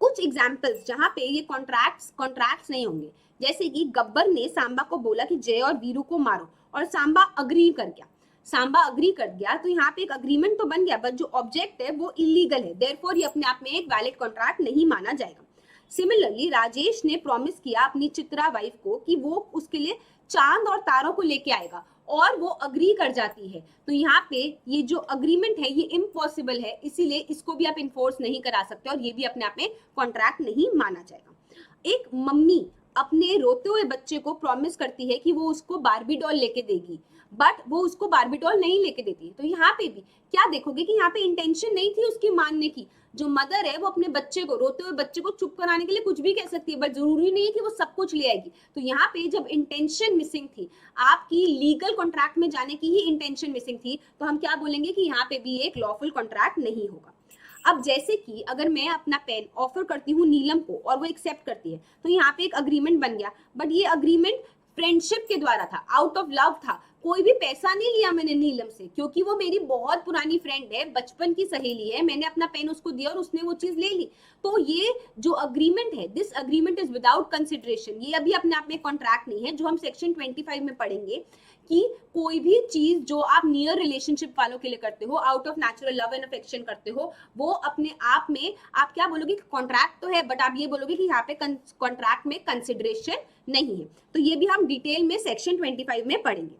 कुछ एग्जाम्पल्स जहां पे ये कॉन्ट्रैक्ट्स नहीं होंगे, जैसे कि गब्बर ने सांबा को बोला कि जय और वीरू को मारो और सांबा अग्री कर गया, तो यहाँ पे एक अग्रीमेंट तो बन गया, बट जो ऑब्जेक्ट है वो इलीगल है, देयरफॉर ये अपने आप में एक वैलिड कॉन्ट्रैक्ट नहीं माना जाएगा। सिमिलरली राजेश ने प्रॉमिस किया अपनी चित्रा वाइफ को कि वो उसके लिए चांद और तारों को लेके आएगा और वो अग्री कर जाती है, तो यहाँ पे ये जो अग्रीमेंट है ये इम्पॉसिबल है, इसीलिए इसको भी आप इन्फोर्स नहीं करा सकते और ये भी अपने आप में कॉन्ट्रैक्ट नहीं माना जाएगा। एक मम्मी अपने रोते हुए बच्चे को प्रॉमिस करती है कि वो उसको बार्बी डॉल लेके देगी, बट वो उसको बार्बी डॉल नहीं लेके देती, तो यहाँ पे भी क्या देखोगे कि यहाँ पे इंटेंशन नहीं थी उसकी मानने की। जो मदर है वो अपने बच्चे को, रोते हुए बच्चे को चुप कराने के लिए कुछ भी कह सकती है, बट जरूरी नहीं है कि वो सब कुछ ले आएगी। तो यहाँ पे जब इंटेंशन मिसिंग थी, आपकी लीगल कॉन्ट्रैक्ट में जाने की ही इंटेंशन मिसिंग थी, तो हम क्या बोलेंगे कि यहाँ पे भी एक लॉफुल कॉन्ट्रैक्ट नहीं होगा। अब जैसे कि अगर मैं अपना पेन ऑफर करती हूँ नीलम को और वो एक्सेप्ट करती है, तो यहाँ पे एक अग्रीमेंट बन गया, बट ये अग्रीमेंट फ्रेंडशिप के द्वारा था, आउट ऑफ लव था, कोई भी पैसा नहीं लिया मैंने नीलम से, क्योंकि वो मेरी बहुत पुरानी फ्रेंड है, बचपन की सहेली है, मैंने अपना पेन उसको दिया और उसने वो चीज ले ली। तो ये जो अग्रीमेंट है, this agreement is without consideration, ये अभी अपने आप में कॉन्ट्रैक्ट नहीं है। जो हम सेक्शन 25 में पढ़ेंगे कि कोई भी चीज जो आप नियर रिलेशनशिप वालों के लिए करते हो, out of natural love and affection करते हो, वो अपने आप में आप क्या बोलोगे, कॉन्ट्रैक्ट तो है, बट आप ये बोलोगे कि यहाँ पे कॉन्ट्रैक्ट में कंसिडरेशन नहीं है। तो ये भी हम डिटेल में सेक्शन 25 में पढ़ेंगे।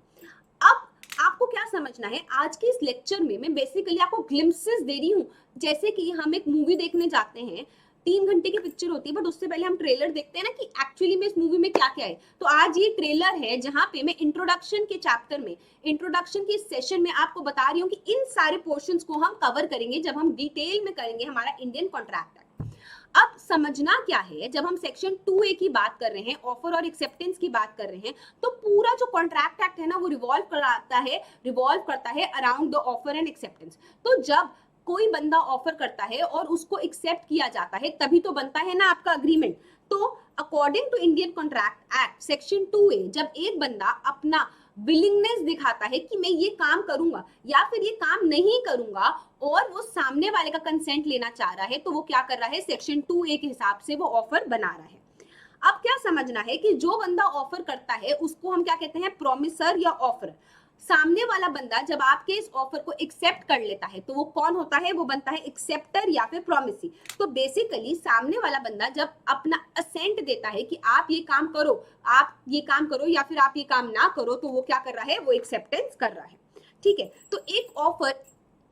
अब आपको क्या समझना है, आज के इस लेक्चर में मैं बेसिकली आपको ग्लिम्पसेस दे रही हूँ। जैसे कि हम एक मूवी देखने जाते हैं, 3 घंटे की पिक्चर होती है, बट उससे पहले हम ट्रेलर देखते हैं ना कि एक्चुअली में इस मूवी में क्या क्या है। तो आज ये ट्रेलर है जहां पे मैं इंट्रोडक्शन के चैप्टर में, इंट्रोडक्शन के सेशन में आपको बता रही हूँ कि इन सारे पोर्शंस को हम कवर करेंगे जब हम डिटेल में करेंगे हमारा इंडियन कॉन्ट्रैक्ट एक्ट। अब समझना क्या है, जब हम सेक्शन 2A की बात कर रहे हैं, ऑफर और एक्सेप्टेंस की बात कर रहे हैं, तो पूरा जो कॉन्ट्रैक्ट एक्ट है ना वो रिवॉल्व करता है around the offer and acceptance. तो जब कोई बंदा ऑफर करता है और उसको एक्सेप्ट किया जाता है तभी तो बनता है ना आपका अग्रीमेंट। तो according to Indian contract act section 2A, जब एक बंदा अपना विलिंगनेस दिखाता है कि मैं ये काम करूंगा या फिर ये काम नहीं करूंगा और वो सामने वाले का कंसेंट लेना चाह रहा है, तो वो क्या कर रहा है, सेक्शन 2A के हिसाब से वो ऑफर बना रहा है। अब क्या समझना है कि जो बंदा ऑफर करता है उसको हम क्या कहते हैं, प्रॉमिसर या ऑफर। सामने वाला बंदा जब आपके इस ऑफर को एक्सेप्ट कर लेता है तो वो कौन होता है, वो बनता है एक्सेप्टर या फिर प्रॉमिसी। तो बेसिकली सामने वाला बंदा जब अपना असेंट देता है कि आप ये काम करो, आप ये काम करो या फिर आप ये काम ना करो, तो वो क्या कर रहा है, वो एक्सेप्टेंस कर रहा है। ठीक है, तो एक ऑफर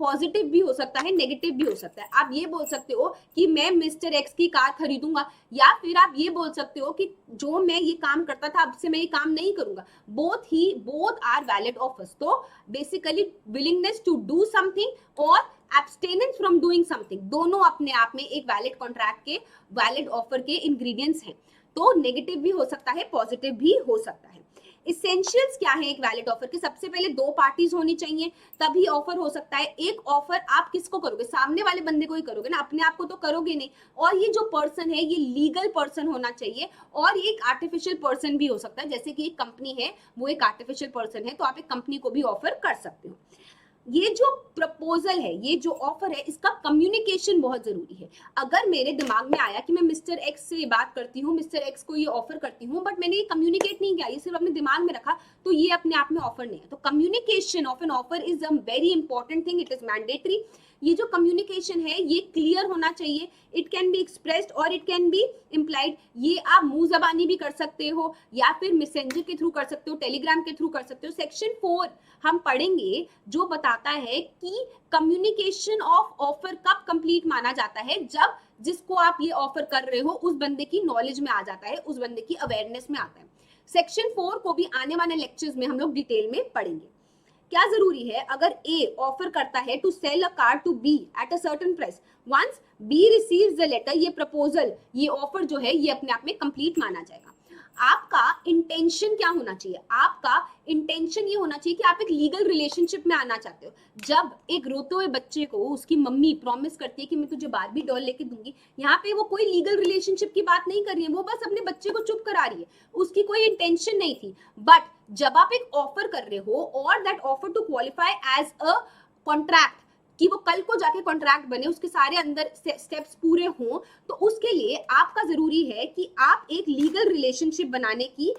पॉजिटिव भी हो सकता है, नेगेटिव भी हो सकता है। आप ये बोल सकते हो कि मैं मिस्टर एक्स की कार खरीदूंगा, या फिर आप ये बोल सकते हो कि जो मैं ये काम करता था अब से मैं ये काम नहीं करूंगा। Both are valid offers. तो basically willingness to do something और एब्सटेनेंस फ्रॉम डूइंग समथिंग, दोनों अपने आप में एक वैलिड कॉन्ट्रैक्ट के, वैलिड ऑफर के इंग्रेडिएंट्स हैं। तो नेगेटिव भी हो सकता है, पॉजिटिव भी हो सकता है। इसेंशियल्स क्या है एक वैलिड ऑफर के? सबसे पहले 2 पार्टीज होनी चाहिए, तभी ऑफर हो सकता है। एक ऑफर आप किसको करोगे, सामने वाले बंदे को ही करोगे ना, अपने आप को तो करोगे नहीं। और ये जो पर्सन है ये लीगल पर्सन होना चाहिए, और ये एक आर्टिफिशियल पर्सन भी हो सकता है, जैसे कि एक कंपनी है वो एक आर्टिफिशियल पर्सन है, तो आप एक कंपनी को भी ऑफर कर सकते हो। ये जो प्रपोजल है, ये जो ऑफर है, इसका कम्युनिकेशन बहुत जरूरी है। अगर मेरे दिमाग में आया कि मैं मिस्टर एक्स से बात करती हूँ, मिस्टर एक्स को ये ऑफर करती हूँ, बट मैंने ये कम्युनिकेट नहीं किया, ये सिर्फ अपने दिमाग में रखा, तो ये अपने आप में ऑफर नहीं है। तो communication of an offer is a very important thing, it is mandatory. ये जो कम्युनिकेशन है ये क्लियर होना चाहिए। इट कैन बी एक्सप्रेस्ड और इट कैन बी इम्प्लाइड। ये आप मुंह जबानी भी कर सकते हो, या फिर मैसेंजर के थ्रू कर सकते हो, टेलीग्राम के थ्रू कर सकते हो। सेक्शन 4 हम पढ़ेंगे जो बताता है कि कम्युनिकेशन ऑफ ऑफर कब कंप्लीट माना जाता है, जब जिसको आप ये ऑफर कर रहे हो उस बंदे की नॉलेज में आ जाता है, उस बंदे की अवेयरनेस में आता है। सेक्शन 4 को भी आने वाले लेक्चर्स में हम लोग डिटेल में पढ़ेंगे। क्या जरूरी है, अगर ए ऑफर करता है to sell a car to B at a certain price, once B receives the letter, ये प्रपोजल, ये ऑफर जो है ये अपने आप में कंप्लीट माना जाएगा। आपका इंटेंशन क्या होना चाहिए, आपका इंटेंशन ये होना चाहिए कि आप एक लीगल रिलेशनशिप में आना चाहते हो। जब एक रोते हुए बच्चे को उसकी मम्मी प्रॉमिस करती है कि मैं तुझे बारबी डॉल लेके दूंगी, यहाँ पे वो कोई लीगल रिलेशनशिप की बात नहीं कर रही है, वो बस अपने बच्चे को चुप करा रही है, उसकी कोई इंटेंशन नहीं थी। बट जब आप एक ऑफर कर रहे हो और that offer to qualify as a contract, कि वो कल को जाके कॉन्ट्रैक्ट बने, उसके सारे अंदर स्टेप्स पूरे हों, तो उसके लिए आपका जरूरी है कि आप एक लीगल रिलेशनशिप बनाने की,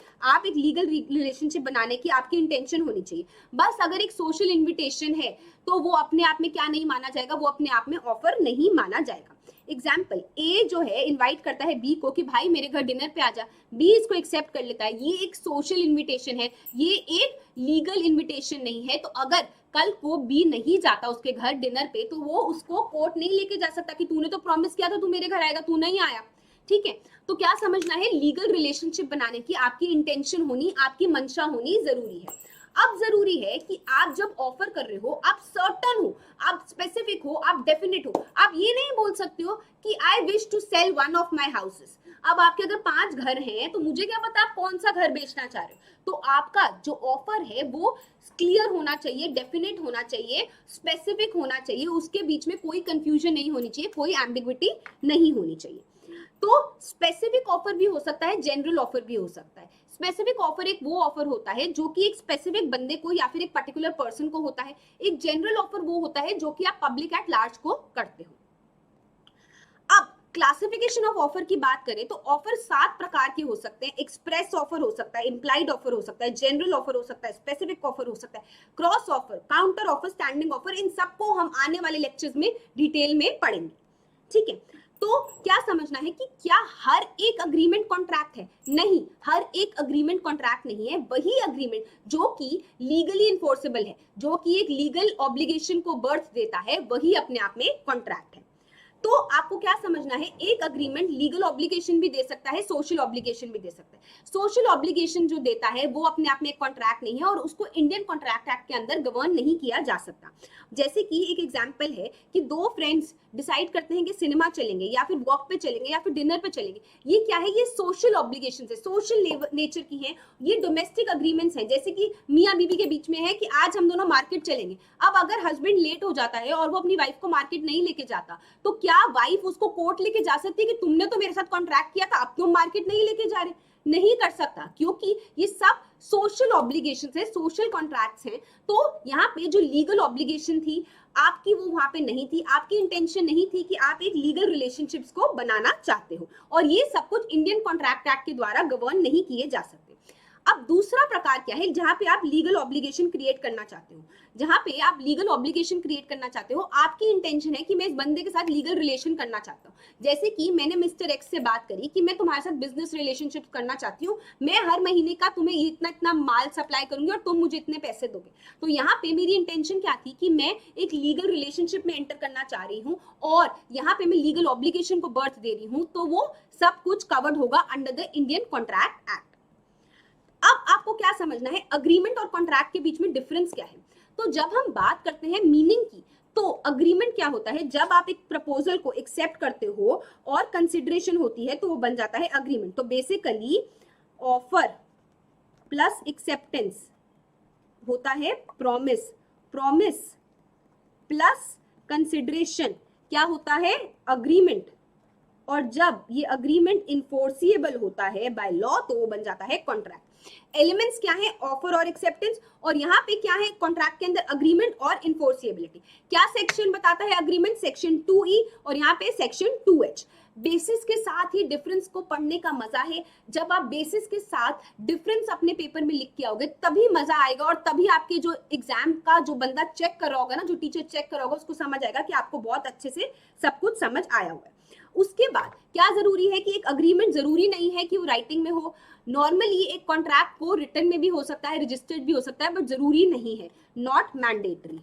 आपकी इंटेंशन होनी चाहिए। बस अगर एक सोशल इन्विटेशन है तो वो अपने आप में क्या नहीं माना जाएगा, वो अपने आप में ऑफर नहीं माना जाएगा। एग्जाम्पल, ए जो है इनवाइट करता है बी को कि भाई मेरे घर डिनर पे आ जा, बी इसको एक्सेप्ट कर लेता है, ये एक सोशल इन्विटेशन है, ये एक लीगल इन्विटेशन नहीं है। तो अगर कल को बी नहीं जाता उसके घर डिनर पे, तो वो उसको कोर्ट नहीं लेके जा सकता कि तूने तो प्रॉमिस किया था तू मेरे घर आएगा, तू नहीं आया। ठीक है, तो क्या समझना है, लीगल रिलेशनशिप बनाने की आपकी इंटेंशन होनी, आपकी मंशा होनी जरूरी है। अब जरूरी है कि आप जब ऑफर कर रहे हो आप सर्टन हो, आप स्पेसिफिक हो, आप डेफिनेट हो। आप ये नहीं बोल सकते हो कि I wish to sell one of my houses. अब आपके अगर 5 घर हैं तो मुझे क्या पता आप कौन सा घर बेचना चाह रहे हो। तो आपका जो ऑफर है वो क्लियर होना चाहिए, डेफिनेट होना चाहिए, स्पेसिफिक होना चाहिए, उसके बीच में कोई कंफ्यूजन नहीं होनी चाहिए, कोई एम्बिग्विटी नहीं होनी चाहिए। तो स्पेसिफिक ऑफर भी हो सकता है, जनरल ऑफर भी हो सकता है। स्पेसिफिक ऑफर एक वो ऑफर होता है जो कि एक स्पेसिफिक बंदे को या फिर एक पर्टिकुलर पर्सन को होता है। एक जनरल ऑफर वो होता है जो कि आप पब्लिक एट लार्ज को करते हो। अब क्लासिफिकेशन ऑफ ऑफर की बात करें तो ऑफर 7 प्रकार के हो सकते हैं। एक्सप्रेस ऑफर हो सकता है, इंप्लाइड ऑफर हो सकता है, जनरल ऑफर हो सकता है, स्पेसिफिक ऑफर हो सकता है, cross offer, counter offer, standing offer. इन सबको हम आने वाले लेक्चर्स में डिटेल में पढ़ेंगे। ठीक है, तो क्या समझना है कि क्या हर एक अग्रीमेंट कॉन्ट्रैक्ट है? नहीं, हर एक अग्रीमेंट कॉन्ट्रैक्ट नहीं है। वही अग्रीमेंट जो कि लीगली इन्फोर्सेबल है, जो कि एक लीगल ऑब्लिगेशन को बर्थ देता है, वही अपने आप में कॉन्ट्रैक्ट है। तो आपको क्या समझना है, एक अग्रीमेंट लीगल ऑब्लिगेशन भी दे सकता है, सोशल ऑब्लिगेशन भी दे सकता है। सोशल ऑब्लिगेशन जो देता है वो अपने आप में एक कॉन्ट्रैक्ट नहीं है और उसको इंडियन कॉन्ट्रैक्ट एक्ट के अंदर गवर्न नहीं किया जा सकता। जैसे कि एक एग्जांपल है कि 2 फ्रेंड्स डिसाइड करते हैं कि सिनेमा चलेंगे या फिर वॉक पे चलेंगे या फिर डिनर पे चलेंगे। ये क्या है, ये सोशल ऑब्लिगेशन है, सोशल नेचर की है। ये डोमेस्टिक अग्रीमेंट्स हैं, जैसे कि मियाँ बीवी के बीच में है कि आज हम दोनों मार्केट चलेंगे। अब अगर हस्बैंड लेट हो जाता है और वो अपनी वाइफ को मार्केट नहीं लेके जाता, तो क्या वाइफ उसको कोर्ट लेके जा सकती है कि तुमने तो मेरे साथ कॉन्ट्रैक्ट किया था, अब तुम मार्केट नहीं लेके जा रहे? नहीं कर सकता, क्योंकि ये सब सोशल ऑब्लिगेशंस है, सोशल कॉन्ट्रैक्ट्स हैं। तो यहाँ पे जो लीगल ऑब्लिगेशन थी आपकी, वो वहां पे नहीं थी। आपकी इंटेंशन नहीं थी कि आप एक लीगल रिलेशनशिप्स को बनाना चाहते हो, और ये सब कुछ इंडियन कॉन्ट्रैक्ट एक्ट के द्वारा गवर्न नहीं किए जा सकते। अब दूसरा प्रकार क्या है, जहां पे आप लीगल ऑब्लिगेशन क्रिएट करना चाहते हो, जहां पे आप लीगल ऑब्लिगेशन क्रिएट करना चाहते हो, आपकी इंटेंशन है कि मैं इस बंदे के साथ लीगल रिलेशन करना चाहता हूँ। जैसे कि मैंने मिस्टर एक्स से बात करी कि मैं तुम्हारे साथ बिजनेस रिलेशनशिप करना चाहती हूँ, मैं हर महीने का तुम्हें इतना इतना माल सप्लाई करूंगी और तुम मुझे इतने पैसे दोगे। तो यहाँ पे मेरी इंटेंशन क्या थी कि मैं एक लीगल रिलेशनशिप में एंटर करना चाह रही हूँ और यहाँ पे मैं लीगल ऑब्लिगेशन को बर्थ दे रही हूँ, तो वो सब कुछ कवर्ड होगा under the Indian contract act. अब आपको क्या समझना है, अग्रीमेंट और कॉन्ट्रैक्ट के बीच में डिफरेंस क्या है। तो जब हम बात करते हैं मीनिंग की, तो अग्रीमेंट क्या होता है, जब आप एक प्रपोजल को एक्सेप्ट करते हो और कंसिडरेशन होती है तो वो बन जाता है अग्रीमेंट। तो बेसिकली ऑफर प्लस एक्सेप्टेंस होता है प्रॉमिस, प्रॉमिस प्लस कंसिडरेशन क्या होता है, अग्रीमेंट। और जब ये अग्रीमेंट इन्फोर्सिएबल होता है बाय लॉ तो वो बन जाता है कॉन्ट्रैक्ट। एलिमेंट्स क्या है, ऑफर और एक्सेप्टेंस, और यहाँ पे क्या है कॉन्ट्रैक्ट के अंदर, अग्रीमेंट और इन्फोर्सिएबिलिटी। क्या सेक्शन बताता है अग्रीमेंट, सेक्शन 2E, और यहाँ पे सेक्शन 2H। बेसिस के साथ ही डिफरेंस को पढ़ने का मजा है। जब आप बेसिस के साथ डिफरेंस अपने पेपर में लिख के आओगे तभी मजा आएगा, और तभी आपके जो एग्जाम का जो बंदा चेक कर रहा होगा ना, जो टीचर चेक कर रहा होगा, उसको समझ आएगा कि आपको बहुत अच्छे से सब कुछ समझ आया हुआ है। उसके बाद क्या जरूरी है कि एक अग्रीमेंट जरूरी नहीं है कि वो राइटिंग में हो। नॉर्मली एक कॉन्ट्रैक्ट को रिटन में भी हो सकता है, रजिस्टर्ड भी हो सकता है, बट जरूरी नहीं है, नॉट मैंडेटरी।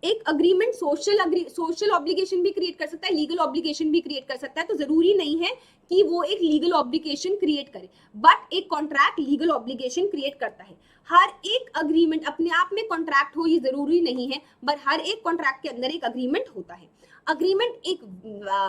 एक अग्रीमेंट सोशल ऑब्लिगेशन भी क्रिएट कर सकता है, लीगल ऑब्लिगेशन भी क्रिएट कर सकता है, तो जरूरी नहीं है कि वो एक लीगल ऑब्लिगेशन क्रिएट करे, बट एक कॉन्ट्रैक्ट लीगल ऑब्लिगेशन क्रिएट करता है। हर एक अग्रीमेंट अपने आप में कॉन्ट्रैक्ट हो ये जरूरी नहीं है, बट हर एक कॉन्ट्रैक्ट के अंदर एक अग्रीमेंट होता है। अग्रीमेंट एक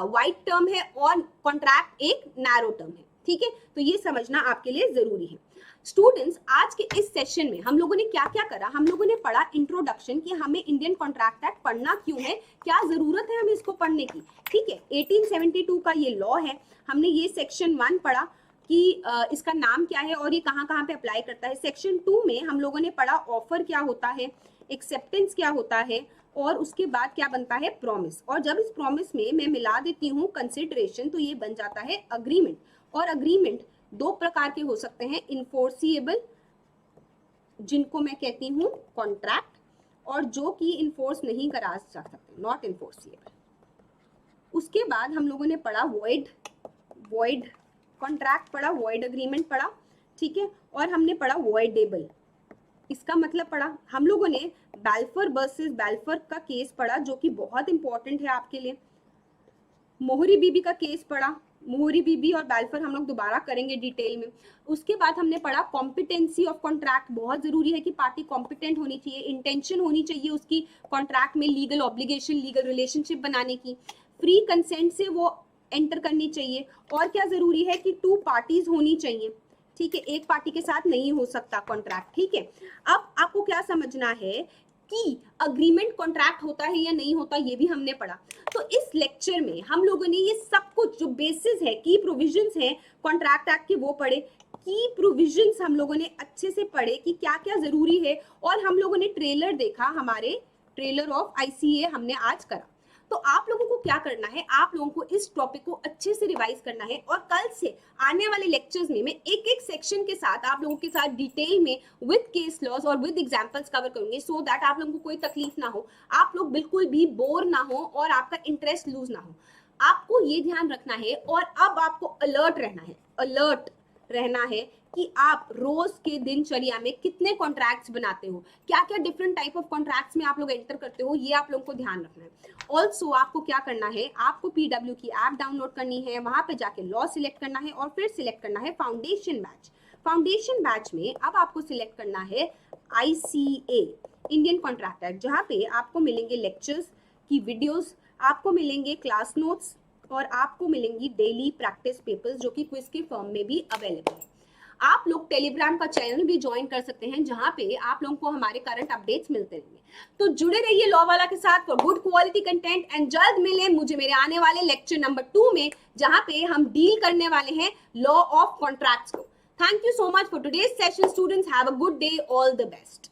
वाइड टर्म है और कॉन्ट्रैक्ट एक नैरो टर्म है, ठीक है, तो ये समझना आपके लिए जरूरी है। स्टूडेंट्स, आज के इस सेशन में हम लोगों ने क्या क्या करा, हम लोगों ने पढ़ा इंट्रोडक्शन कि हमें इंडियन कॉन्ट्रैक्ट एक्ट पढ़ना क्यों है, क्या जरूरत है हमें इसको पढ़ने की, ठीक है। 1872 का ये लॉ है, हमने ये सेक्शन 1 पढ़ा कि इसका नाम क्या है और ये कहाँ कहाँ पे अप्लाई करता है। सेक्शन 2 में हम लोगों ने पढ़ा ऑफर क्या होता है, एक्सेप्टेंस क्या होता है, और उसके बाद क्या बनता है प्रॉमिस, और जब इस प्रॉमिस में मैं मिला देती हूँ कंसिडरेशन तो ये बन जाता है अग्रीमेंट। और अग्रीमेंट दो प्रकार के हो सकते हैं, इन्फोर्सिएबल जिनको मैं कहती हूँ कॉन्ट्रैक्ट, और जो कि इन्फोर्स नहीं करा जा सकते, नॉट इन्फोर्सिएबल। उसके बाद हम लोगों ने पढ़ा वॉइड कॉन्ट्रैक्ट पढ़ा, वॉइड अग्रीमेंट पढ़ा, ठीक है, और हमने पढ़ा वॉइडेबल। इसका मतलब पढ़ा हम लोगों ने बैल्फर वर्सेस बैल्फर का केस पढ़ा जो कि बहुत इंपॉर्टेंट है आपके लिए। मोहरी बीबी का केस पढ़ा, मोहरी बीबी और बैल्फर हम लोग दोबारा करेंगे डिटेल में। उसके बाद हमने पढ़ा कॉम्पिटेंसी ऑफ कॉन्ट्रैक्ट, बहुत जरूरी है कि पार्टी कॉम्पिटेंट होनी चाहिए, इंटेंशन होनी चाहिए उसकी कॉन्ट्रैक्ट में लीगल ऑब्लिगेशन लीगल रिलेशनशिप बनाने की, फ्री कंसेंट से वो एंटर करनी चाहिए, और क्या जरूरी है कि 2 पार्टीज होनी चाहिए, ठीक है, एक पार्टी के साथ नहीं हो सकता कॉन्ट्रैक्ट, ठीक है। अब आपको क्या समझना है कि अग्रीमेंट कॉन्ट्रैक्ट होता है या नहीं होता, ये भी हमने पढ़ा। तो इस लेक्चर में हम लोगों ने ये सब कुछ जो बेसिस है, की प्रोविजंस है कॉन्ट्रैक्ट एक्ट के, वो पढ़े। की प्रोविजंस हम लोगों ने अच्छे से पढ़े कि क्या क्या जरूरी है, और हम लोगों ने ट्रेलर देखा, हमारे ट्रेलर ऑफ ICA हमने आज करा। तो आप लोगों को क्या करना है, आप लोगों को इस टॉपिक को अच्छे से रिवाइज करना है, और कल से आने वाले लेक्चर्स में मैं एक एक सेक्शन के साथ आप लोगों के साथ डिटेल में विद केस लॉज और विद एग्जांपल्स कवर करूंगी, सो दैट आप लोगों को कोई तकलीफ ना हो, आप लोग बिल्कुल भी बोर ना हो और आपका इंटरेस्ट लूज ना हो। आपको ये ध्यान रखना है, और अब आपको अलर्ट रहना है कि आप रोज के दिनचर्या में कितने कॉन्ट्रैक्ट्स बनाते हो, क्या क्या डिफरेंट टाइप ऑफ कॉन्ट्रैक्ट्स में आप लोग एंटर करते हो, ये आप लोगों को ध्यान रखना है। ऑल्सो आपको क्या करना है, आपको PW की ऐप डाउनलोड करनी है, वहां पे जाके लॉ सिलेक्ट करना है, और फिर सिलेक्ट करना है फाउंडेशन बैच। फाउंडेशन बैच में अब आपको सिलेक्ट करना है ICA इंडियन कॉन्ट्रैक्ट एक्ट, जहाँ पे आपको मिलेंगे लेक्चर्स की वीडियोस, आपको मिलेंगे क्लास नोट्स, और आपको मिलेंगी डेली प्रैक्टिस पेपर्स जो कि क्विज के फॉर्म में भी अवेलेबल है। आप लोग टेलीग्राम का चैनल भी ज्वाइन कर सकते हैं, जहां पे आप लोगों को हमारे करंट अपडेट्स मिलते रहेंगे। तो जुड़े रहिए लॉ वाला के साथ for good quality content, and जल्द मिले मुझे मेरे आने वाले लेक्चर नंबर 2 में, जहां पे हम डील करने वाले हैं लॉ ऑफ कॉन्ट्रैक्ट्स को। Thank you so much for today's session students, have a good day, all the best.